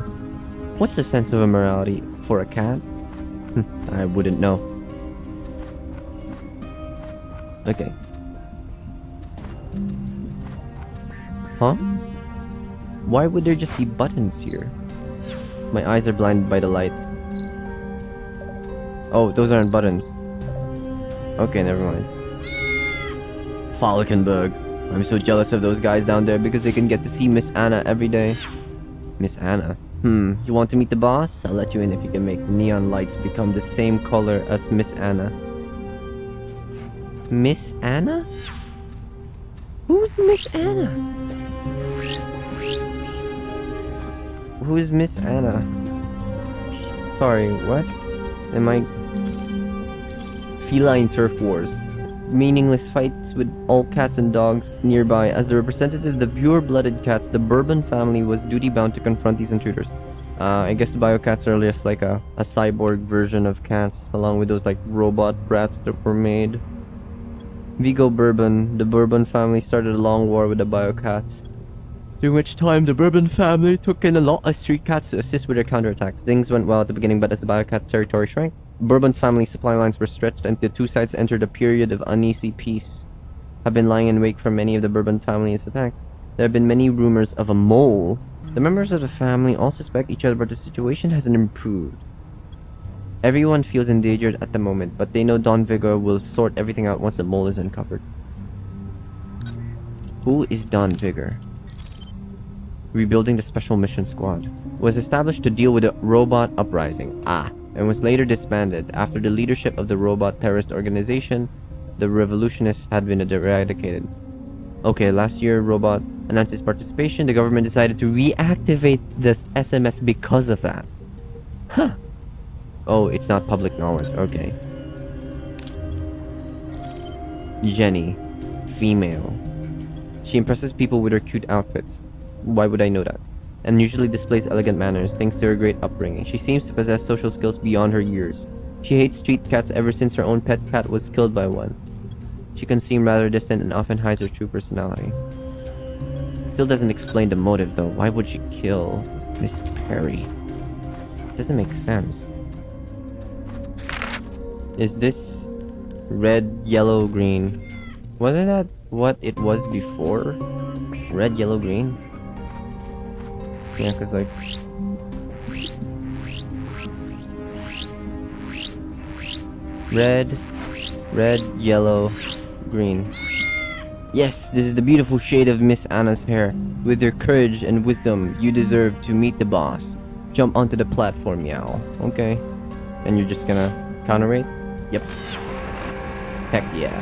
What's the sense of a morality for a cat? I wouldn't know. Okay. Huh? Why would there just be buttons here? My eyes are blinded by the light. Oh, those aren't buttons. Okay, never mind. Falkenberg. I'm so jealous of those guys down there because they can get to see Miss Anna every day. Miss Anna? You want to meet the boss? I'll let you in if you can make the neon lights become the same color as Miss Anna. Miss Anna? Who's Miss Anna? Who's Miss Anna? Sorry, what? Am I... Feline turf wars. Meaningless fights with all cats and dogs nearby. As the representative of the pure-blooded cats, the Bourbon family was duty-bound to confront these intruders. I guess biocats are just like a cyborg version of cats, along with those like robot brats that were made. Viggo Bourbon, the Bourbon family started a long war with the biocats, during which time the Bourbon family took in a lot of street cats to assist with their counterattacks. Things went well at the beginning, but as the biocat territory shrank, Bourbon's family supply lines were stretched and the two sides entered a period of uneasy peace. Have been lying in wait for many of the Bourbon family's attacks. There have been many rumors of a mole. The members of the family all suspect each other, but the situation hasn't improved. Everyone feels endangered at the moment, but they know Don Vigor will sort everything out once the mole is uncovered. Who is Don Vigor? Rebuilding the Special Mission Squad. Was established to deal with the robot uprising. And was later disbanded. After the leadership of the robot terrorist organization, the revolutionists had been eradicated. Okay, last year, Robot announced its participation. The government decided to reactivate this SMS because of that. Huh. Oh, it's not public knowledge. Okay. Jenny. Female. She impresses people with her cute outfits. Why would I know that? And usually displays elegant manners thanks to her great upbringing. She seems to possess social skills beyond her years. She hates street cats ever since her own pet cat was killed by one. She can seem rather distant and often hides her true personality. Still doesn't explain the motive though. Why would she kill Miss Perry? Doesn't make sense. Is this red, yellow, green? Wasn't that what it was before? Red, yellow, green? Yeah, cause like... Red, red, yellow, green. Yes, this is the beautiful shade of Miss Anna's hair. With your courage and wisdom, you deserve to meet the boss. Jump onto the platform, Meow. Okay. And you're just gonna counter-raid? Yep. Heck yeah.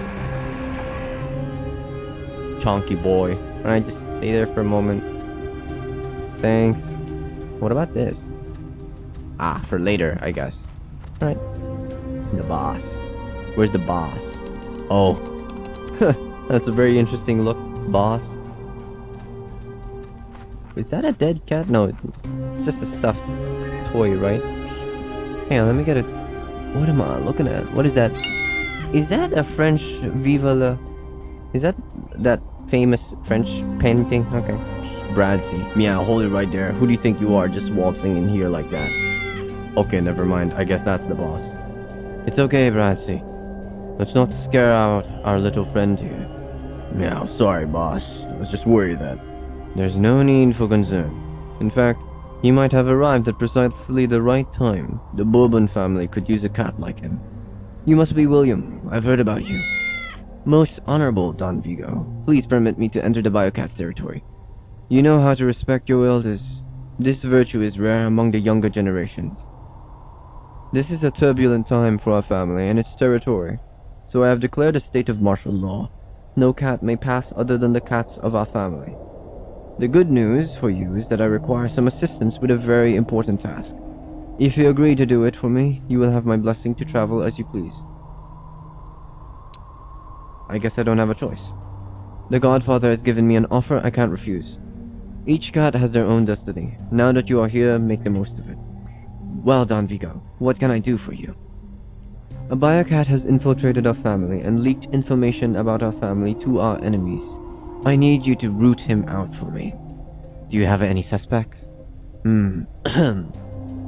Chonky boy. Alright, just stay there for a moment. Thanks. What about this? Ah, for later, I guess. Alright. The boss. Where's the boss? Oh. That's a very interesting look. Boss. Is that a dead cat? No, it's just a stuffed toy, right? Hey, let me get it. What am I looking at? What is that? Is that a French Viva la... Is that famous French painting? Okay. Bradsy. Yeah, hold it right there. Who do you think you are just waltzing in here like that? Okay, never mind. I guess that's the boss. It's okay, Bradsy. Let's not scare out our little friend here. Yeah, sorry, boss. I was just worried that... There's no need for concern. In fact, he might have arrived at precisely the right time. The Bourbon family could use a cat like him. You must be William. I've heard about you. Most honorable Don Vigo, please permit me to enter the Biocat's territory. You know how to respect your elders. This virtue is rare among the younger generations. This is a turbulent time for our family and its territory, so I have declared a state of martial law. No cat may pass other than the cats of our family. The good news for you is that I require some assistance with a very important task. If you agree to do it for me, you will have my blessing to travel as you please. I guess I don't have a choice. The Godfather has given me an offer I can't refuse. Each cat has their own destiny. Now that you are here, make the most of it. Well, Don Vigo, what can I do for you? A Biocat has infiltrated our family and leaked information about our family to our enemies. I need you to root him out for me. Do you have any suspects?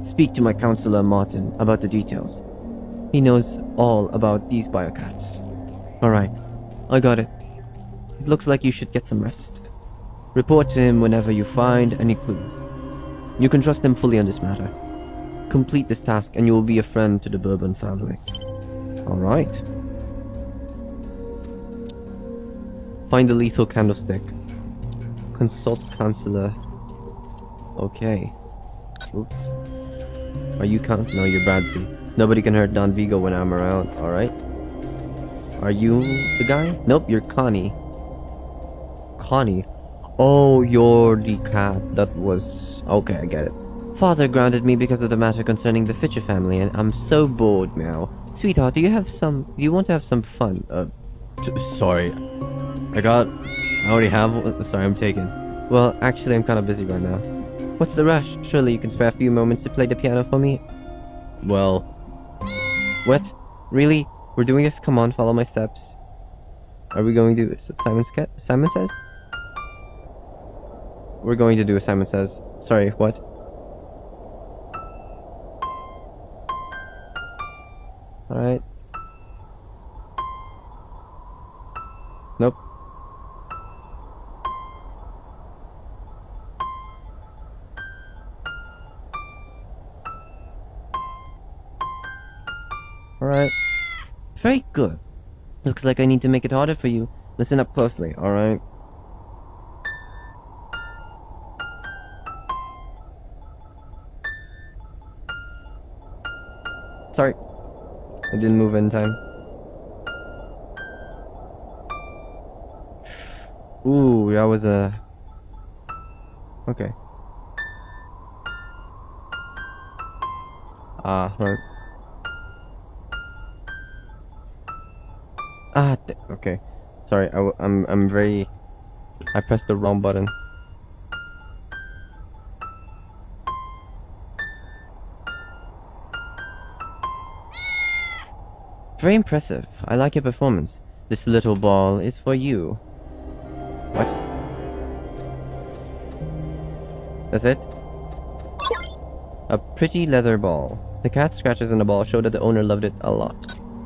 Speak to my counselor Martin about the details. He knows all about these Biocats. Alright, I got it. It looks like you should get some rest. Report to him whenever you find any clues. You can trust him fully on this matter. Complete this task and you will be a friend to the Bourbon family. Alright. Find the lethal candlestick. Consult counselor. Okay. Oops. Are you No, you're Bradsy. Nobody can hurt Don Vigo when I'm around, alright? Are you the guy? Nope, you're Connie. Connie? Oh, you're the cat that was... Okay, I get it. Father grounded me because of the matter concerning the Fitcher family, and I'm so bored now. Sweetheart, do you want to have some fun? Sorry. I already have... Sorry, I'm taken. Well, actually, I'm kind of busy right now. What's the rush? Surely you can spare a few moments to play the piano for me? Well... What? Really? We're doing this? Come on, follow my steps. Are we going to do Simon Says? We're going to do a Simon Says. Sorry, what? Alright. Nope. Alright. Very good. Looks like I need to make it harder for you. Listen up closely, alright? Sorry. I didn't move in time. Ooh, that was a... Okay. Right. Okay. Sorry, I'm very... I pressed the wrong button. Very impressive. I like your performance. This little ball is for you. What? That's it? A pretty leather ball. The cat scratches on the ball show that the owner loved it a lot.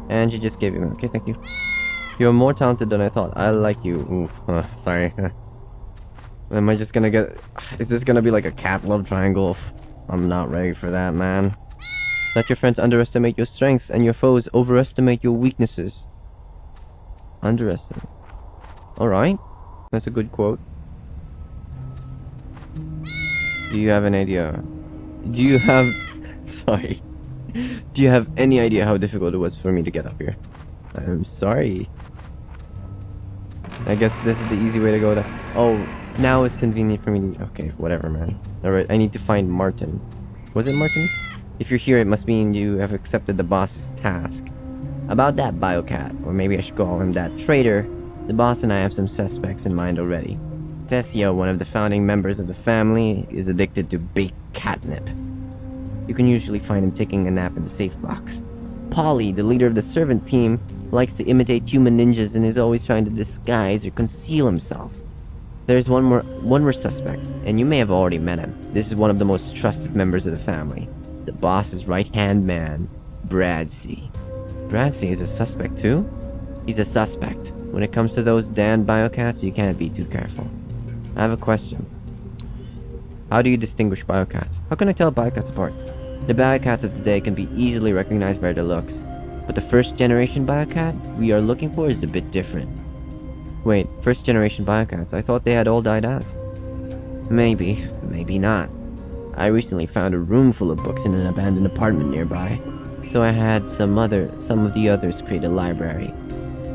And she just gave him. Okay, thank you. You're more talented than I thought. I like you. Oof. Sorry. Am I just gonna get... Is this gonna be like a cat love triangle? I'm not ready for that, man. Let your friends underestimate your strengths and your foes overestimate your weaknesses. Underestimate. Alright. That's a good quote. Do you have an idea? Do you have... Sorry. Do you have any idea how difficult it was for me to get up here? I'm sorry. I guess this is the easy way to go to... Oh, now it's convenient for me to... Okay, whatever, man. Alright, I need to find Martin. Was it Martin? If you're here, it must mean you have accepted the boss's task. About that Biocat, or maybe I should call him that traitor, the boss and I have some suspects in mind already. Tessio, one of the founding members of the family, is addicted to baked catnip. You can usually find him taking a nap in the safe box. Polly, the leader of the servant team, likes to imitate human ninjas and is always trying to disguise or conceal himself. There's one more suspect, and you may have already met him. This is one of the most trusted members of the family. The boss's right-hand man, Bradsey. Bradsey is a suspect too? He's a suspect. When it comes to those damned biocats, you can't be too careful. I have a question. How do you distinguish biocats? How can I tell biocats apart? The biocats of today can be easily recognized by their looks, but the first generation biocat we are looking for is a bit different. Wait, first generation biocats? I thought they had all died out. Maybe, maybe not. I recently found a room full of books in an abandoned apartment nearby, so I had some of the others create a library.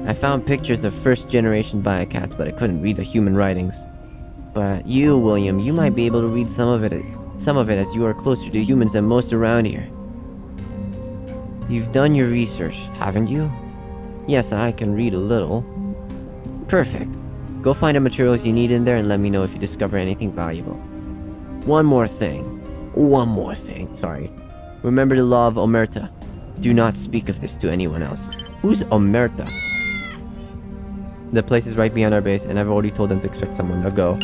I found pictures of first generation biocats, but I couldn't read the human writings. But you, William, you might be able to read some of it as you are closer to humans than most around here. You've done your research, haven't you? Yes, I can read a little. Perfect. Go find the materials you need in there and let me know if you discover anything valuable. One more thing. Sorry. Remember the law of Omerta. Do not speak of this to anyone else. Who's Omerta? The place is right behind our base, and I've already told them to expect someone to go.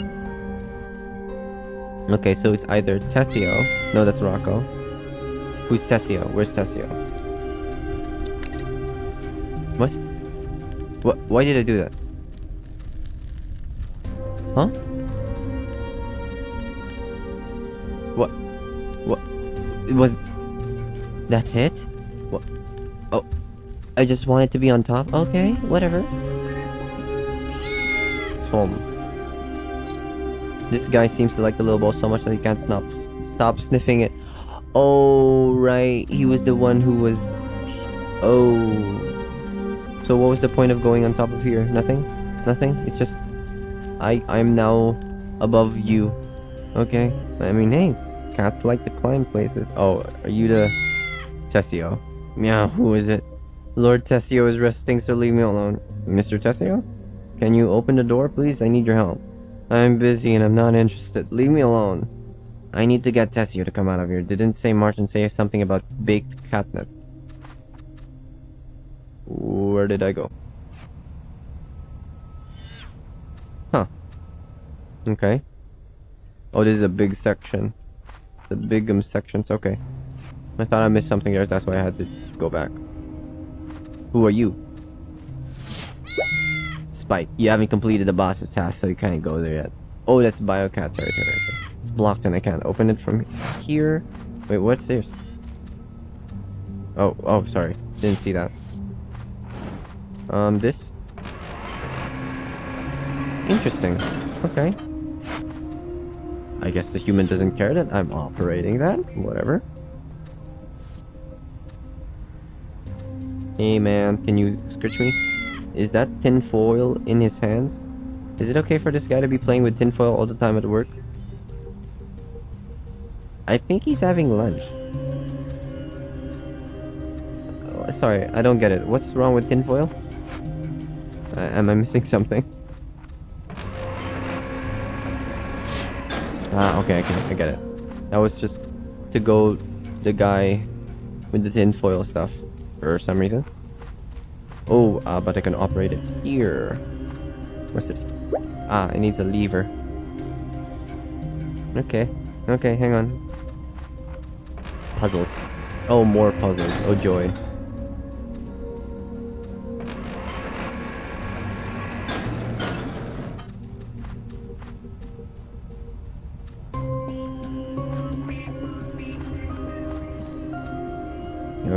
Okay, so it's either Tessio. No, that's Rocco. Who's Tessio? Where's Tessio? What? What? Why did I do that? Huh? What? What? It was... That's it? What? Oh. I just wanted to be on top? Okay, whatever. Tom. This guy seems to like the little ball so much that he can't stop sniffing it. Oh, right. He was the one who was... Oh. So what was the point of going on top of here? Nothing? Nothing? It's just... I'm now above you. Okay? I mean, hey. Cats like to climb places. Oh, are you the... Tessio? Meow, who is it? Lord Tessio is resting, so leave me alone. Mr. Tessio? Can you open the door, please? I need your help. I'm busy and I'm not interested. Leave me alone. I need to get Tessio to come out of here. Didn't say Martin say something about baked catnip? Where did I go? Huh. Okay. Oh, this is a big section. It's a big section. It's okay. I thought I missed something there. That's why I had to go back. Who are you? Spike. You haven't completed the boss's task, so you can't go there yet. Oh, that's Biocat territory. It's blocked and I can't open it from here. Wait, what's this? Oh, sorry. Didn't see that. This? Interesting. Okay. I guess the human doesn't care that I'm operating that. Whatever. Hey man, can you scratch me? Is that tinfoil in his hands? Is it okay for this guy to be playing with tinfoil all the time at work? I think he's having lunch. Oh, sorry, I don't get it. What's wrong with tinfoil? Am I missing something? Ah, okay, I get it. That was just to go the guy with the tinfoil stuff for some reason. Oh, but I can operate it here. What's this? Ah, it needs a lever. Okay, hang on. Puzzles. Oh, more puzzles. Oh, joy.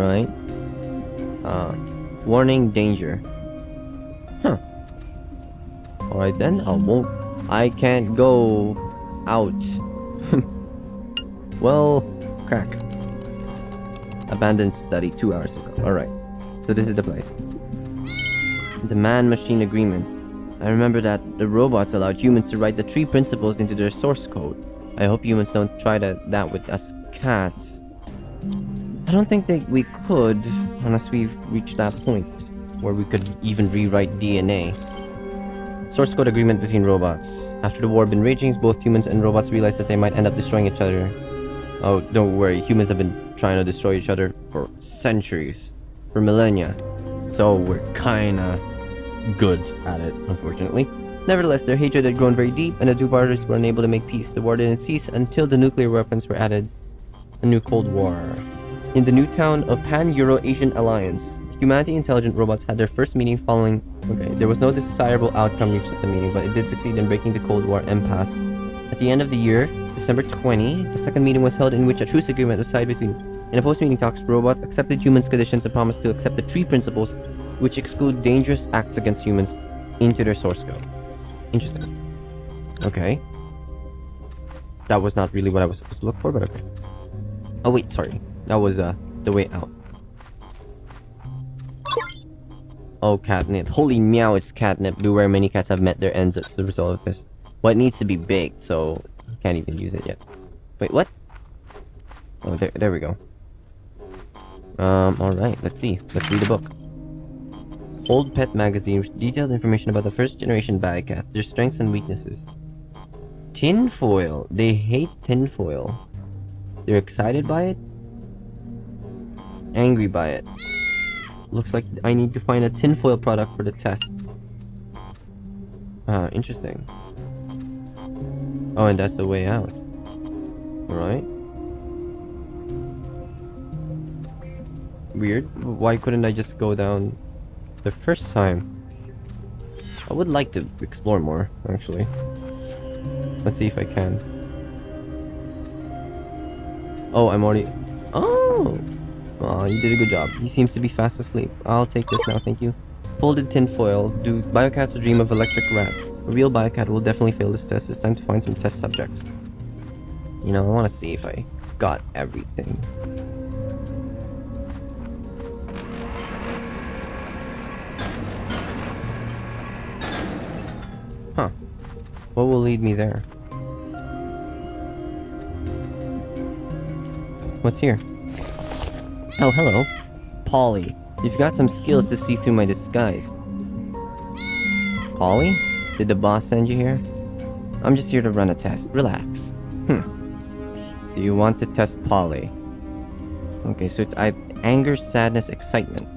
Alright. Warning, danger. Huh. Alright then, I can't go out. Well, crack. Abandoned study 2 hours ago. Alright. So this is the place. The man-machine agreement. I remember that the robots allowed humans to write the 3 principles into their source code. I hope humans don't try that with us cats. I don't think we could, unless we've reached that point where we could even rewrite DNA. Source code agreement between robots. After the war had been raging, both humans and robots realized that they might end up destroying each other. Oh, don't worry, humans have been trying to destroy each other for centuries. For millennia. So we're kinda good at it, unfortunately. Nevertheless, their hatred had grown very deep, and the two parties were unable to make peace. The war didn't cease until the nuclear weapons were added. A new Cold War. In the new town of Pan-Euro-Asian Alliance, humanity intelligent robots had their first meeting following... Okay, there was no desirable outcome reached at the meeting, but it did succeed in breaking the Cold War impasse. At the end of the year, December 20, the second meeting was held in which a truce agreement was signed between... In a post-meeting talks, robots accepted humans' conditions and promised to accept the 3 principles which exclude dangerous acts against humans into their source code. Interesting. Okay. That was not really what I was supposed to look for, but okay. Oh wait, sorry. That was the way out. Oh, catnip. Holy meow, it's catnip. Beware, many cats have met their ends as a result of this. Well, it needs to be baked, so can't even use it yet. Wait, what? Oh, there we go. Alright, let's see. Let's read the book. Old Pet Magazine with detailed information about the first generation Biocats, their strengths and weaknesses. Tinfoil. They hate tinfoil. They're excited by it? Angry by it. Looks like I need to find a tinfoil product for the test. Interesting. Oh, and that's the way out. Alright. Weird. Why couldn't I just go down the first time? I would like to explore more, actually. Let's see if I can. Oh, I'm already... Oh! Oh, you did a good job. He seems to be fast asleep. I'll take this now, thank you. Folded tinfoil. Do Biocats dream of electric rats? A real Biocat will definitely fail this test. It's time to find some test subjects. You know, I want to see if I got everything. Huh. What will lead me there? What's here? Oh, hello. Polly. You've got some skills to see through my disguise. Polly? Did the boss send you here? I'm just here to run a test. Relax. Do you want to test Polly? Okay, so it's anger, sadness, excitement.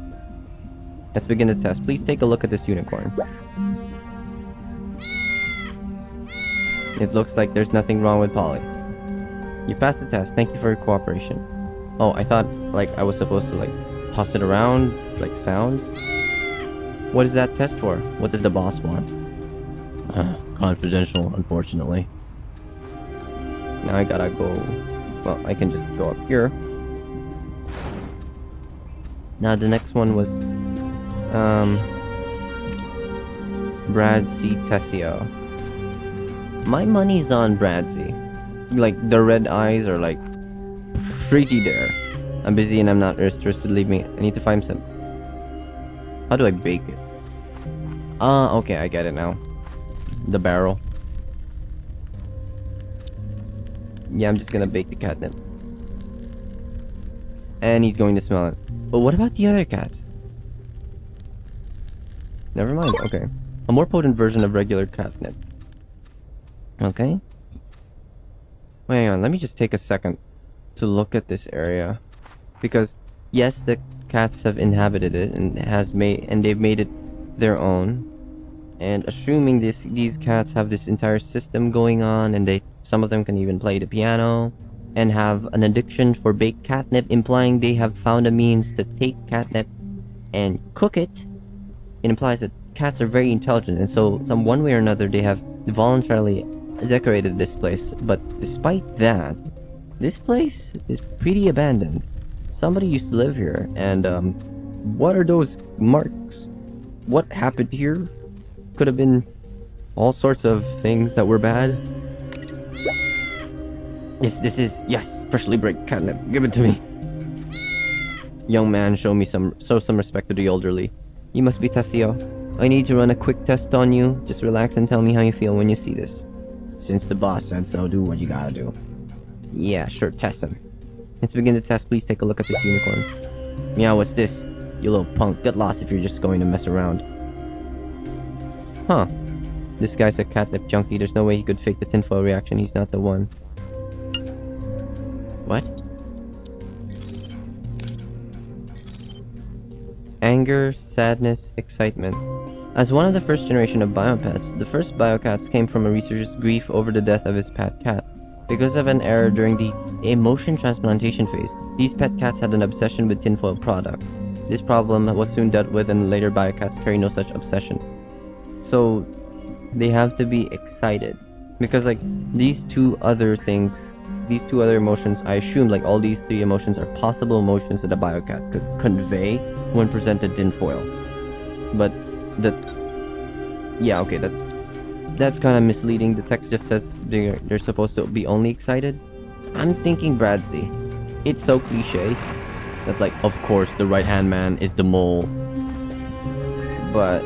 Let's begin the test. Please take a look at this unicorn. It looks like there's nothing wrong with Polly. You passed the test. Thank you for your cooperation. Oh, I thought, like, I was supposed to, like, toss it around, like sounds. What is that test for? What does the boss want? Confidential, unfortunately. Now I gotta go... Well, I can just go up here. Now the next one was... Brad C. Tessio. My money's on Brad C. Like, the red eyes are, like, pretty there. I'm busy and I'm not interested. Leave me. I need to find some. How do I bake it? Okay, I get it now. The barrel. Yeah, I'm just gonna bake the catnip. And he's going to smell it. But what about the other cats? Never mind, okay. A more potent version of regular catnip. Okay. Wait, hang on, let me just take a second to look at this area. Because, yes, the cats have inhabited it and they've made it their own. And assuming these cats have this entire system going on, and some of them can even play the piano and have an addiction for baked catnip, implying they have found a means to take catnip and cook it. It implies that cats are very intelligent, and so some one way or another they have voluntarily decorated this place. But despite that, this place is pretty abandoned. Somebody used to live here, and what are those marks? What happened here? Could have been all sorts of things that were bad. This is freshly baked catnip. Give it to me. Young man, show some respect to the elderly. You must be Tessio. I need to run a quick test on you. Just relax and tell me how you feel when you see this. Since the boss said so, do what you gotta do. Yeah, sure, test him. Let's begin the test. Please take a look at this unicorn. Meow, what's this? You little punk. Get lost if you're just going to mess around. Huh. This guy's a catnip junkie. There's no way he could fake the tinfoil reaction. He's not the one. What? Anger, sadness, excitement. As one of the first generation of biopets, the first biocats came from a researcher's grief over the death of his pet cat. Because of an error during the emotion transplantation phase, these pet cats had an obsession with tinfoil products. This problem was soon dealt with, and later biocats carry no such obsession. So, they have to be excited. Because like, these two other emotions, I assume like all these three emotions are possible emotions that a biocat could convey when presented tinfoil. But that's kind of misleading. The text just says they're supposed to be only excited. I'm thinking Bradsy. It's so cliche that like, of course the right hand man is the mole. But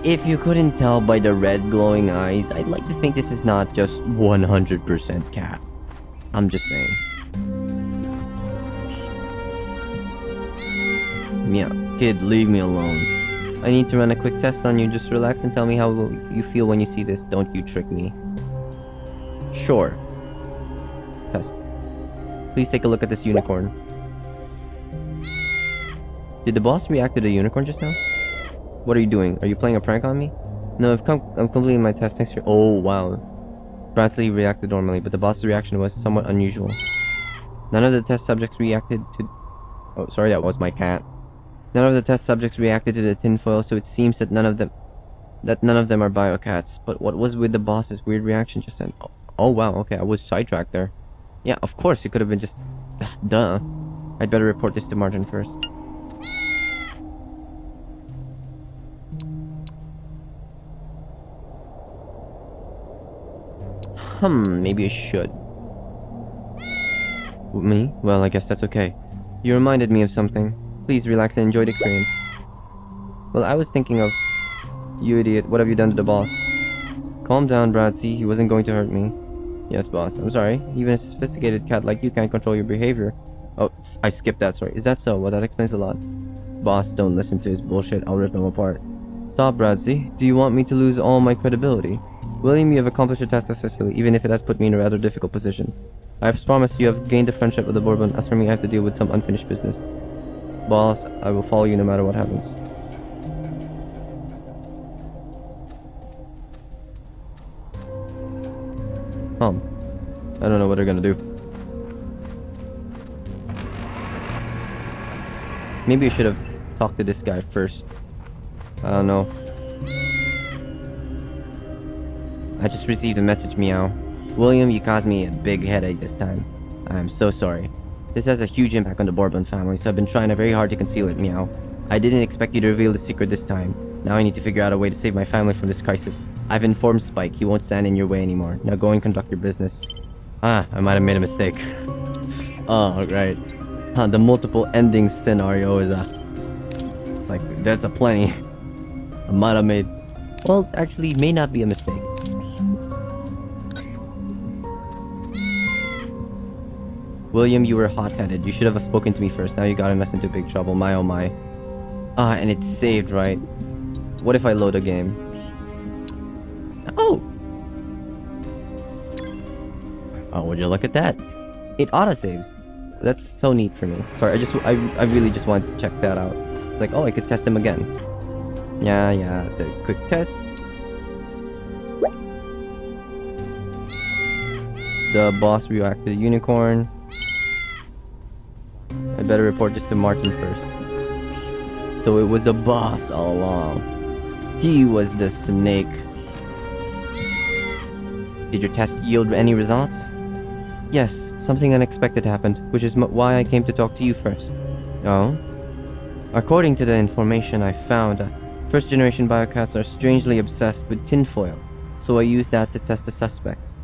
if you couldn't tell by the red glowing eyes, I'd like to think this is not just 100% cat. I'm just saying. Yeah, kid, leave me alone. I need to run a quick test on you. Just relax and tell me how you feel when you see this. Don't you trick me. Sure. Test. Please take a look at this unicorn. Did the boss react to the unicorn just now? What are you doing? Are you playing a prank on me? No, I'm completing my test. Thanks for— Oh, wow. Bradley reacted normally, but the boss's reaction was somewhat unusual. None of the test subjects reacted to— Oh, sorry, that was my cat. None of the test subjects reacted to the tinfoil, so it seems that none of them are biocats. But what was with the boss's weird reaction just then? Oh wow, okay, I was sidetracked there. Yeah, of course, it could have been just— Duh. I'd better report this to Martin first. Maybe I should. Me? Well, I guess that's okay. You reminded me of something. Please relax and enjoy the experience. Well, I was thinking of— You idiot, what have you done to the boss? Calm down, Bradsy. He wasn't going to hurt me. Yes, boss. I'm sorry. Even a sophisticated cat like you can't control your behavior. Oh, I skipped that, sorry. Is that so? Well, that explains a lot. Boss, don't listen to his bullshit. I'll rip him apart. Stop, Bradsy. Do you want me to lose all my credibility? William, you have accomplished your task successfully, even if it has put me in a rather difficult position. I have promised you have gained the friendship of the Bourbon. As for me, I have to deal with some unfinished business. Boss, I will follow you no matter what happens. I don't know what they're gonna do. Maybe I should have talked to this guy first. I don't know. I just received a message, Meow. William, you caused me a big headache this time. I am so sorry. This has a huge impact on the Bourbon family, so I've been trying very hard to conceal it, Meow. I didn't expect you to reveal the secret this time. Now I need to figure out a way to save my family from this crisis. I've informed Spike. He won't stand in your way anymore. Now go and conduct your business. I might have made a mistake. Oh, right. The multiple endings scenario is it's like, that's a plenty. I might have made— Well, actually, may not be a mistake. William, you were hot-headed. You should have spoken to me first. Now you gotten us into big trouble. My oh my. And it's saved, right? What if I load a game? Oh! Oh, would you look at that? It autosaves. That's so neat for me. Sorry, I really just wanted to check that out. It's like, oh, I could test him again. Yeah, the quick test. The boss reacted to unicorn. I better report this to Martin first. So it was the boss all along. He was the snake. Did your test yield any results? Yes, something unexpected happened, which is why I came to talk to you first. Oh? According to the information I found, first-generation biocats are strangely obsessed with tinfoil, so I used that to test the suspects.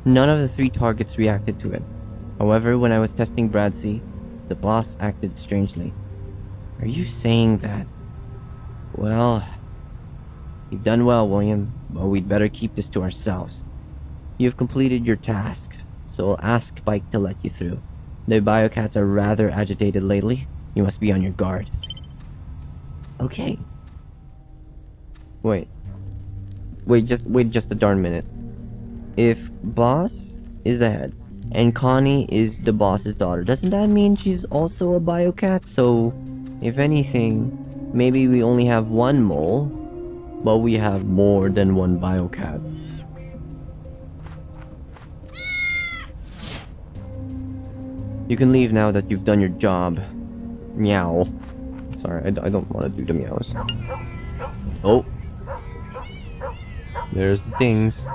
None of the 3 targets reacted to it. However, when I was testing Bradsey, the boss acted strangely. Are you saying that? Well, you've done well, William, but we'd better keep this to ourselves. You've completed your task, so I'll ask Spike to let you through. The biocats are rather agitated lately. You must be on your guard. Okay. Wait, just a darn minute. If boss is the head, and Connie is the boss's daughter, doesn't that mean she's also a biocat? So, if anything, maybe we only have one mole, but we have more than one biocat. You can leave now that you've done your job. Meow. Sorry, I don't want to do the meows. Oh. There's the things.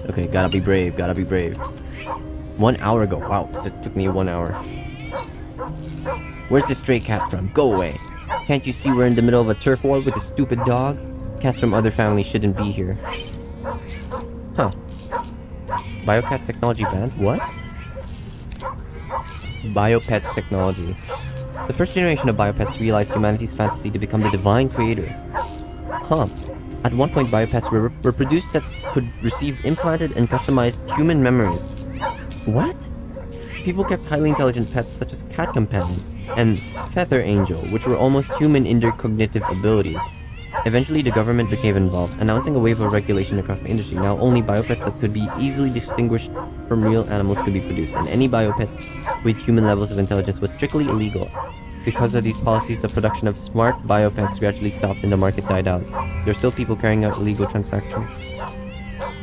Okay, gotta be brave, gotta be brave. 1 hour ago. Wow, that took me 1 hour. Where's the stray cat from? Go away. Can't you see we're in the middle of a turf war with a stupid dog? Cats from other families shouldn't be here. Huh. Biocats technology banned? What? Biopets technology. The first generation of biopets realized humanity's fantasy to become the divine creator. Huh. At one point, biopets were produced that could receive implanted and customized human memories. What? People kept highly intelligent pets such as Cat Companion and Feather Angel, which were almost human in their cognitive abilities. Eventually, the government became involved, announcing a wave of regulation across the industry. Now, only biopets that could be easily distinguished from real animals could be produced, and any biopet with human levels of intelligence was strictly illegal. Because of these policies, the production of smart biopets gradually stopped and the market died out. There are still people carrying out illegal transactions.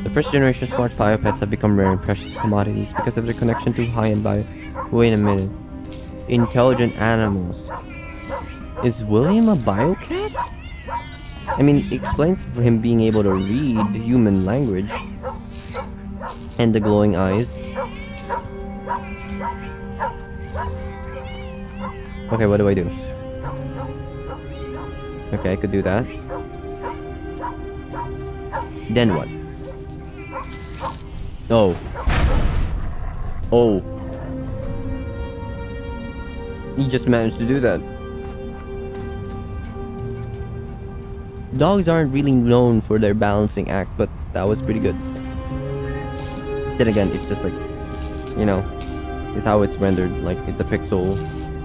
The first generation of smart biopets have become rare and precious commodities because of their connection to high-end bio... Wait a minute. Intelligent animals. Is William a biocat? I mean, it explains for him being able to read human language. And the glowing eyes. Okay, what do I do? Okay, I could do that. Then what? Oh. Oh. He just managed to do that. Dogs aren't really known for their balancing act, but that was pretty good. Then again, it's just like, you know, it's how it's rendered, like it's a pixel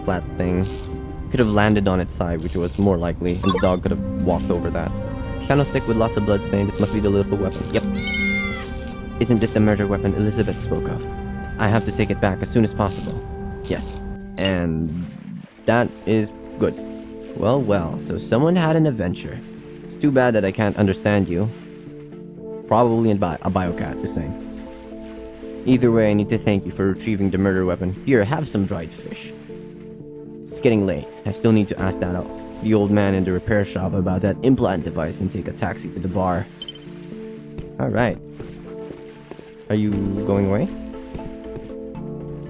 flat thing. Could have landed on its side, which was more likely, and the dog could have walked over that. Candlestick with lots of blood stain. This must be the lethal weapon. Yep. Isn't this the murder weapon Elizabeth spoke of? I have to take it back as soon as possible. Yes. And that is good. Well, well, so someone had an adventure. It's too bad that I can't understand you. Probably a biocat, the same. Either way, I need to thank you for retrieving the murder weapon. Here, have some dried fish. It's getting late. I still need to ask the old man in the repair shop about that implant device and take a taxi to the bar. Alright. Are you going away?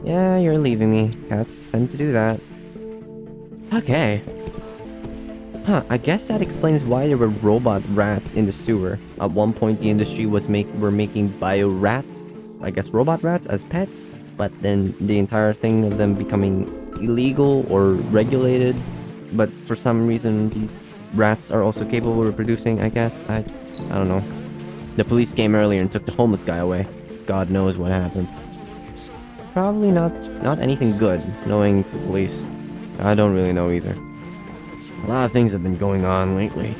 Yeah, you're leaving me. Cats tend to do that. Okay. Huh, I guess that explains why there were robot rats in the sewer. At one point, the industry were making bio rats, I guess robot rats, as pets, but then the entire thing of them becoming illegal or regulated. But for some reason, these rats are also capable of reproducing, I guess. I don't know. The police came earlier and took the homeless guy away. God knows what happened. Probably not anything good, knowing the police. I don't really know either. A lot of things have been going on lately.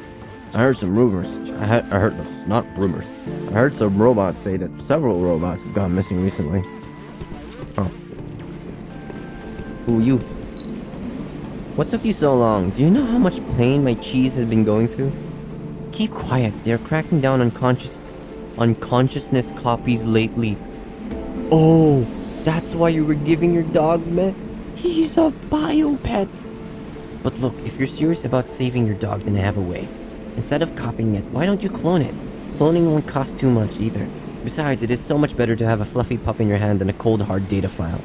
I heard some rumors. I heard some, not rumors. I heard some robots say that several robots have gone missing recently. Oh. Who you? What took you so long? Do you know how much pain my cheese has been going through? Keep quiet. They're cracking down on consciousness copies lately. Oh, that's why you were giving your dog meth? He's a biopet. But look, if you're serious about saving your dog, then I have a way. Instead of copying it, why don't you clone it? Cloning won't cost too much either. Besides, it is so much better to have a fluffy pup in your hand than a cold hard data file.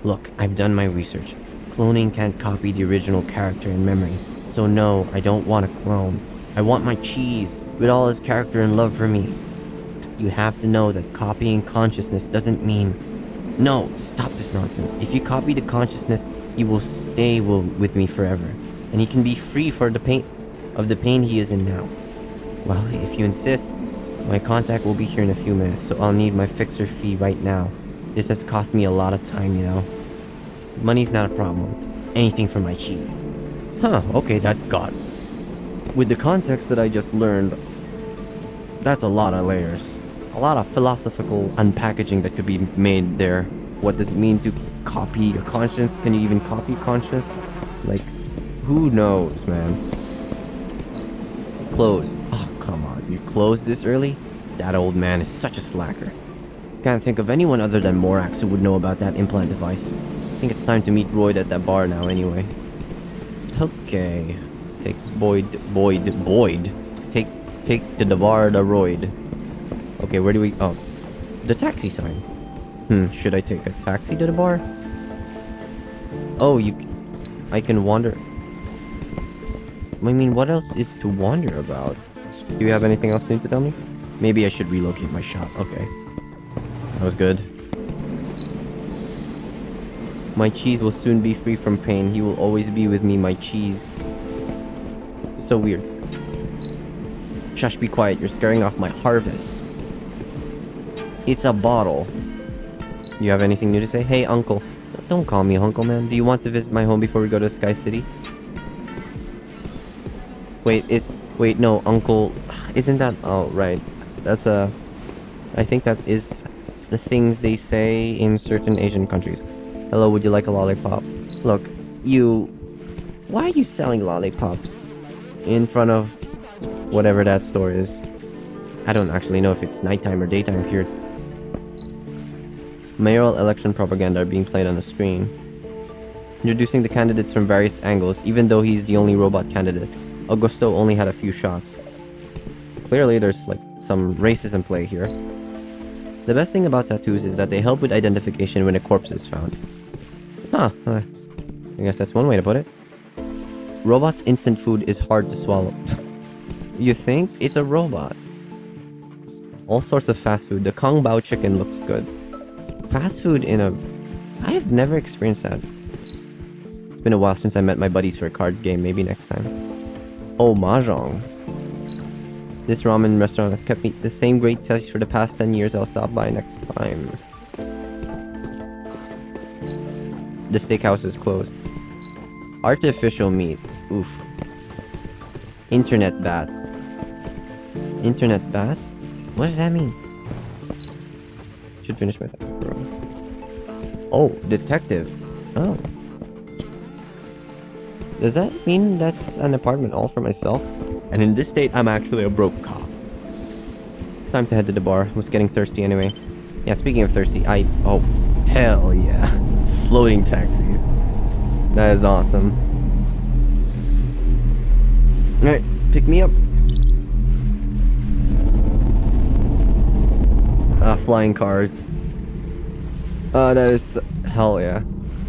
Look, I've done my research. Cloning can't copy the original character in memory. So no, I don't want a clone. I want my cheese, with all his character and love for me. You have to know that copying consciousness doesn't mean... No, stop this nonsense. If you copy the consciousness, he will stay with me forever. And he can be free for the pain he is in now. Well, if you insist, my contact will be here in a few minutes, so I'll need my fixer fee right now. This has cost me a lot of time, you know. Money's not a problem. Anything for my cheese. Huh, okay, that got it. With the context that I just learned, that's a lot of layers. A lot of philosophical unpackaging that could be made there. What does it mean to copy your conscience? Can you even copy conscience? Like, who knows, man? Close. Oh, come on. You closed this early? That old man is such a slacker. Can't think of anyone other than Morax who would know about that implant device. I think it's time to meet Royd at that bar now anyway. Okay. Take Boyd. Take to the bar the Royd. Okay, where do we... Oh. The taxi sign. Should I take a taxi to the bar? Oh, I can wander... I mean, what else is to wander about? Do you have anything else new to tell me? Maybe I should relocate my shop. Okay. That was good. My cheese will soon be free from pain. He will always be with me, my cheese. So weird. Shush, be quiet. You're scaring off my harvest. It's a bottle. You have anything new to say? Hey, uncle. Don't call me uncle, man. Do you want to visit my home before we go to Sky City? Wait, no, uncle. Isn't that... Oh, right. That's I think that is the things they say in certain Asian countries. Hello, would you like a lollipop? Look, why are you selling lollipops in front of whatever that store is? I don't actually know if it's nighttime or daytime here. Mayoral election propaganda are being played on the screen, introducing the candidates from various angles. Even though he's the only robot candidate, Augusto only had a few shots. Clearly there's like some racism play here. The best thing about tattoos is that they help with identification when a corpse is found. Huh, I guess that's one way to put it. Robot's instant food is hard to swallow. You think? It's a robot. All sorts of fast food. The Kung Bao chicken looks good. Fast food in a... I have never experienced that. It's been a while since I met my buddies for a card game. Maybe next time. Oh, Mahjong. This ramen restaurant has kept me the same great taste for the past 10 years. I'll stop by next time. The steakhouse is closed. Artificial meat. Oof. Internet bat. Internet bat? What does that mean? Should finish my time. Oh, detective. Oh. Does that mean that's an apartment all for myself? And in this state, I'm actually a broke cop. It's time to head to the bar. I was getting thirsty anyway. Yeah, speaking of thirsty, oh, hell yeah. Floating taxis. That is awesome. Alright, pick me up. Flying cars. That is... Hell yeah.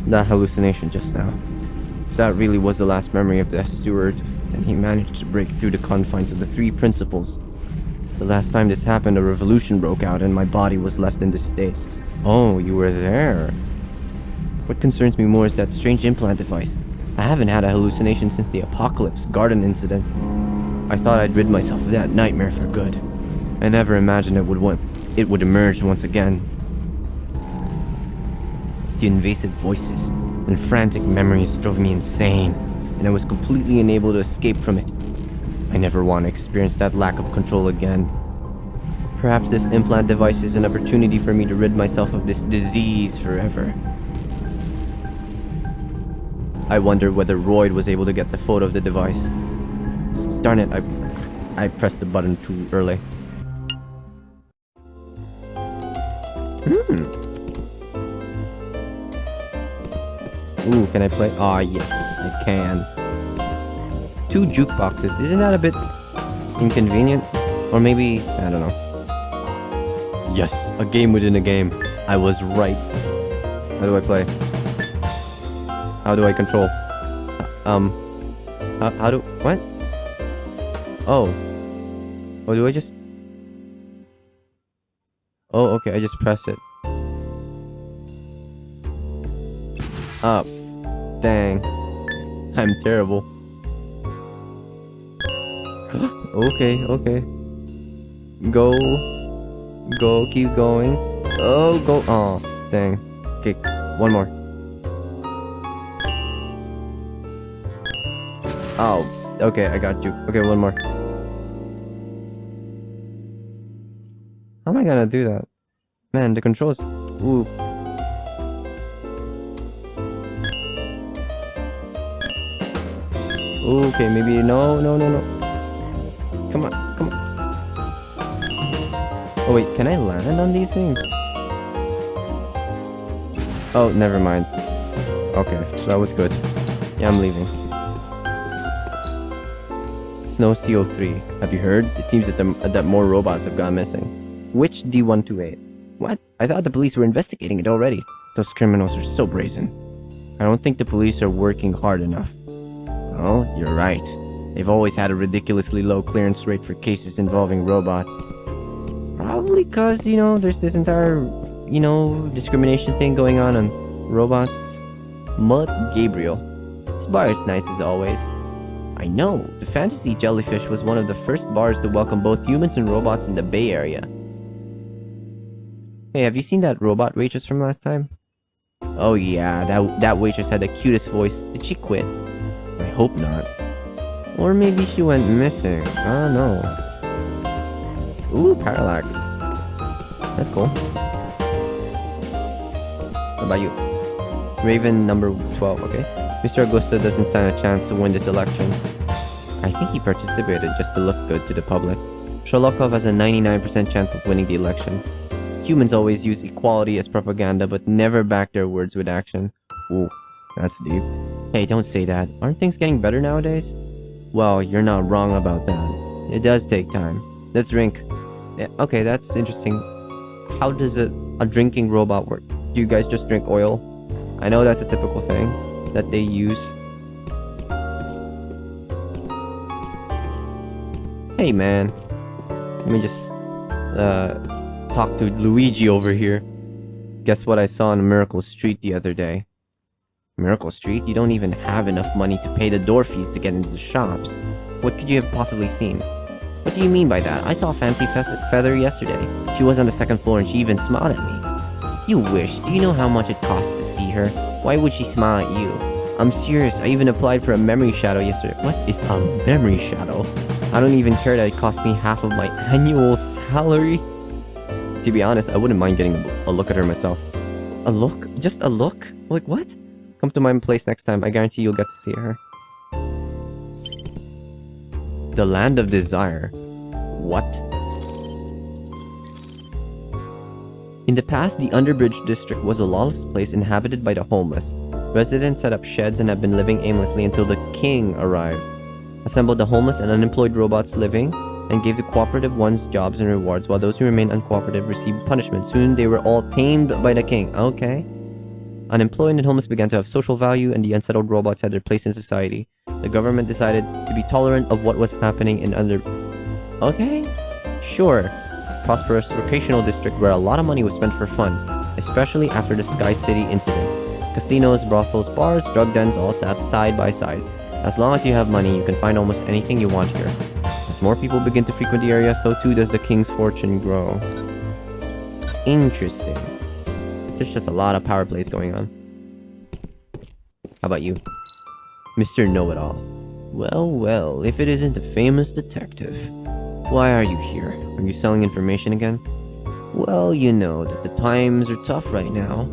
That hallucination just now. If that really was the last memory of the steward, then he managed to break through the confines of the three principles. The last time this happened, a revolution broke out and my body was left in this state. Oh, you were there. What concerns me more is that strange implant device. I haven't had a hallucination since the Apocalypse Garden incident. I thought I'd rid myself of that nightmare for good. I never imagined it would emerge once again. The invasive voices and frantic memories drove me insane, and I was completely unable to escape from it. I never want to experience that lack of control again. Perhaps this implant device is an opportunity for me to rid myself of this disease forever. I wonder whether Royd was able to get the photo of the device. Darn it, I pressed the button too early. Ooh, can I play? Ah, yes, I can. 2 jukeboxes. Isn't that a bit inconvenient? Or maybe, I don't know. Yes, a game within a game. I was right. How do I play? How do I control? How do... What? Oh. Oh, do I just... Oh, okay, I just press it. Up. Dang. I'm terrible. Okay, okay. Go. Go, keep going. Oh, go. Oh, dang. Okay, one more. Oh, okay, I got you. Okay, one more. How am I gonna do that? Man, the controls... Ooh. Okay, maybe... No. Come on, come on. Oh wait, can I land on these things? Oh, never mind. Okay, that was good. Yeah, I'm leaving. Snow CO3. Have you heard? It seems that more robots have gone missing. Which D128? What? I thought the police were investigating it already. Those criminals are so brazen. I don't think the police are working hard enough. Well, you're right. They've always had a ridiculously low clearance rate for cases involving robots. Probably because, you know, there's this entire, you know, discrimination thing going on robots. Mullet Gabriel. This bar is nice as always. I know. The Fantasy Jellyfish was one of the first bars to welcome both humans and robots in the Bay Area. Hey, have you seen that robot waitress from last time? Oh yeah, that waitress had the cutest voice. Did she quit? I hope not. Or maybe she went missing. I don't know. Ooh, Parallax. That's cool. What about you? Raven number 12, okay. Mr. Augusto doesn't stand a chance to win this election. I think he participated just to look good to the public. Sholokov has a 99% chance of winning the election. Humans always use equality as propaganda but never back their words with action. Ooh, that's deep. Hey, don't say that. Aren't things getting better nowadays? Well, you're not wrong about that. It does take time. Let's drink. Yeah, okay, that's interesting. How does a drinking robot work? Do you guys just drink oil? I know that's a typical thing that they use. Hey man, let me just talk to Luigi over here. Guess what I saw on Miracle Street the other day? Miracle Street? You don't even have enough money to pay the door fees to get into the shops. What could you have possibly seen? What do you mean by that? I saw Fancy Feather yesterday. She was on the second floor and she even smiled at me. You wish. Do you know how much it costs to see her? Why would she smile at you? I'm serious. I even applied for a memory shadow yesterday. What is a memory shadow? I don't even care that it cost me half of my annual salary. To be honest, I wouldn't mind getting a look at her myself. A look? Just a look? Like what? Come to my place next time. I guarantee you'll get to see her. The Land of Desire. What? In the past, the Underbridge district was a lawless place inhabited by the homeless. Residents set up sheds and have been living aimlessly until the king arrived, assembled the homeless and unemployed robots living, and gave the cooperative ones jobs and rewards, while those who remained uncooperative received punishment. Soon they were all tamed by the king. Okay. Unemployed and homeless began to have social value, and the unsettled robots had their place in society. The government decided to be tolerant of what was happening in Okay? Sure. Prosperous recreational district where a lot of money was spent for fun, especially after the Sky City incident. Casinos, brothels, bars, drug dens all sat side by side. As long as you have money, you can find almost anything you want here. As more people begin to frequent the area, so too does the king's fortune grow. Interesting. There's just a lot of power plays going on. How about you? Mr. Know-It-All. Well, well, if it isn't the famous detective. Why are you here? Are you selling information again? Well, you know that the times are tough right now.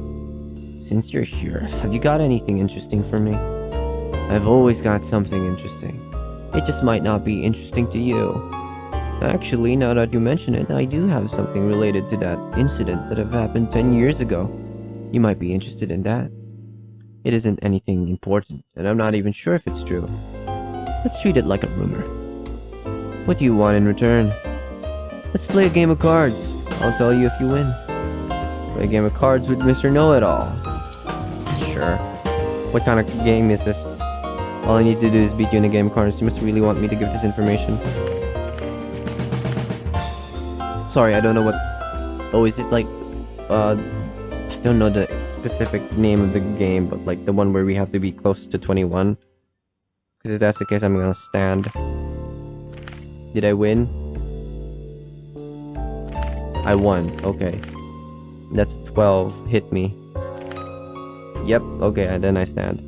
Since you're here, have you got anything interesting for me? I've always got something interesting. It just might not be interesting to you. Actually, now that you mention it, I do have something related to that incident that have happened 10 years ago. You might be interested in that. It isn't anything important, and I'm not even sure if it's true. Let's treat it like a rumor. What do you want in return? Let's play a game of cards. I'll tell you if you win. Play a game of cards with Mr. Know-It-All. Sure. What kind of game is this? All I need to do is beat you in a game of cards. You must really want me to give this information. Sorry, I don't know what... Oh, is it like... I don't know the specific name of the game, but like the one where we have to be close to 21. Because if that's the case, I'm gonna stand. Did I win? I won. Okay. That's 12. Hit me. Yep. Okay, and then I stand.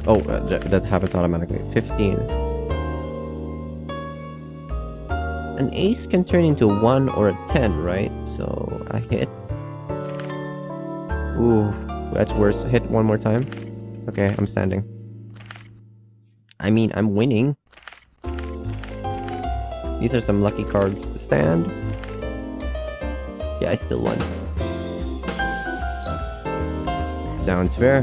Oh, that happens automatically. 15. An ace can turn into a 1 or a 10, right? So, I hit. Ooh, that's worse. Hit one more time. Okay, I'm standing. I mean, I'm winning. These are some lucky cards. Stand. Yeah, I still won. Sounds fair.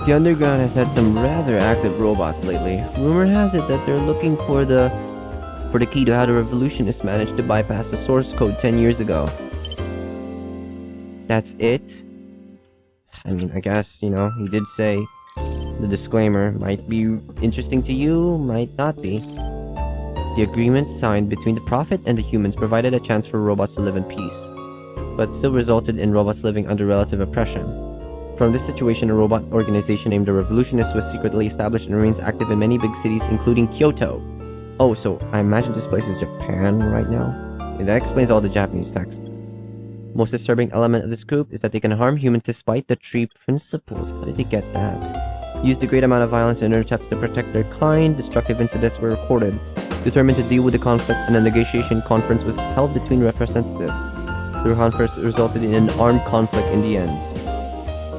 The underground has had some rather active robots lately. Rumor has it that they're looking for the key to how the revolutionists managed to bypass the source code 10 years ago. That's it? I mean, I guess, you know, he did say the disclaimer might be interesting to you, might not be. The agreement signed between the Prophet and the humans provided a chance for robots to live in peace, but still resulted in robots living under relative oppression. From this situation, a robot organization named the Revolutionists was secretly established and remains active in many big cities, including Kyoto. Oh, so I imagine this place is Japan right now? And that explains all the Japanese text. Most disturbing element of this group is that they can harm humans despite the tree principles. How did they get that? Used a great amount of violence in their attempts to protect their kind. Destructive incidents were recorded. Determined to deal with the conflict, and a negotiation conference was held between representatives. The conference resulted in an armed conflict in the end.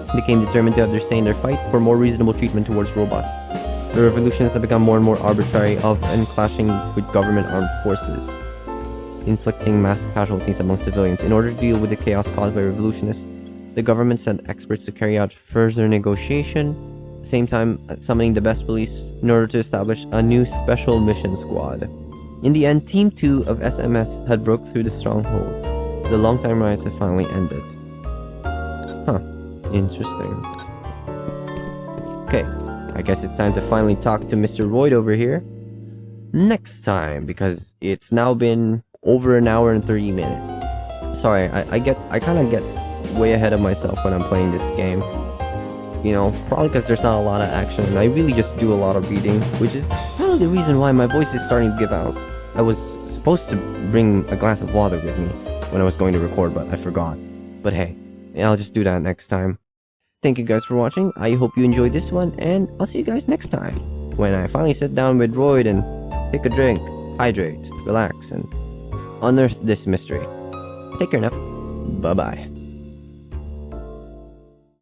They became determined to have their say in their fight for more reasonable treatment towards robots. The revolutionists have become more and more arbitrary and clashing with government armed forces, inflicting mass casualties among civilians. In order to deal with the chaos caused by revolutionists, the government sent experts to carry out further negotiation, at the same time summoning the best police in order to establish a new special mission squad. In the end, Team 2 of SMS had broke through the stronghold. The long-time riots had finally ended. Huh. Interesting. Okay, I guess it's time to finally talk to Mr. Royd over here. Next time, because it's now been over an hour and 30 minutes. Sorry, I kind of get way ahead of myself when I'm playing this game. You know, probably because there's not a lot of action, and I really just do a lot of reading, which is probably the reason why my voice is starting to give out. I was supposed to bring a glass of water with me when I was going to record, but I forgot. But hey, I'll just do that next time. Thank you guys for watching. I hope you enjoyed this one, and I'll see you guys next time, when I finally sit down with Royd and take a drink, hydrate, relax, and unearth this mystery. Take care now. Bye-bye.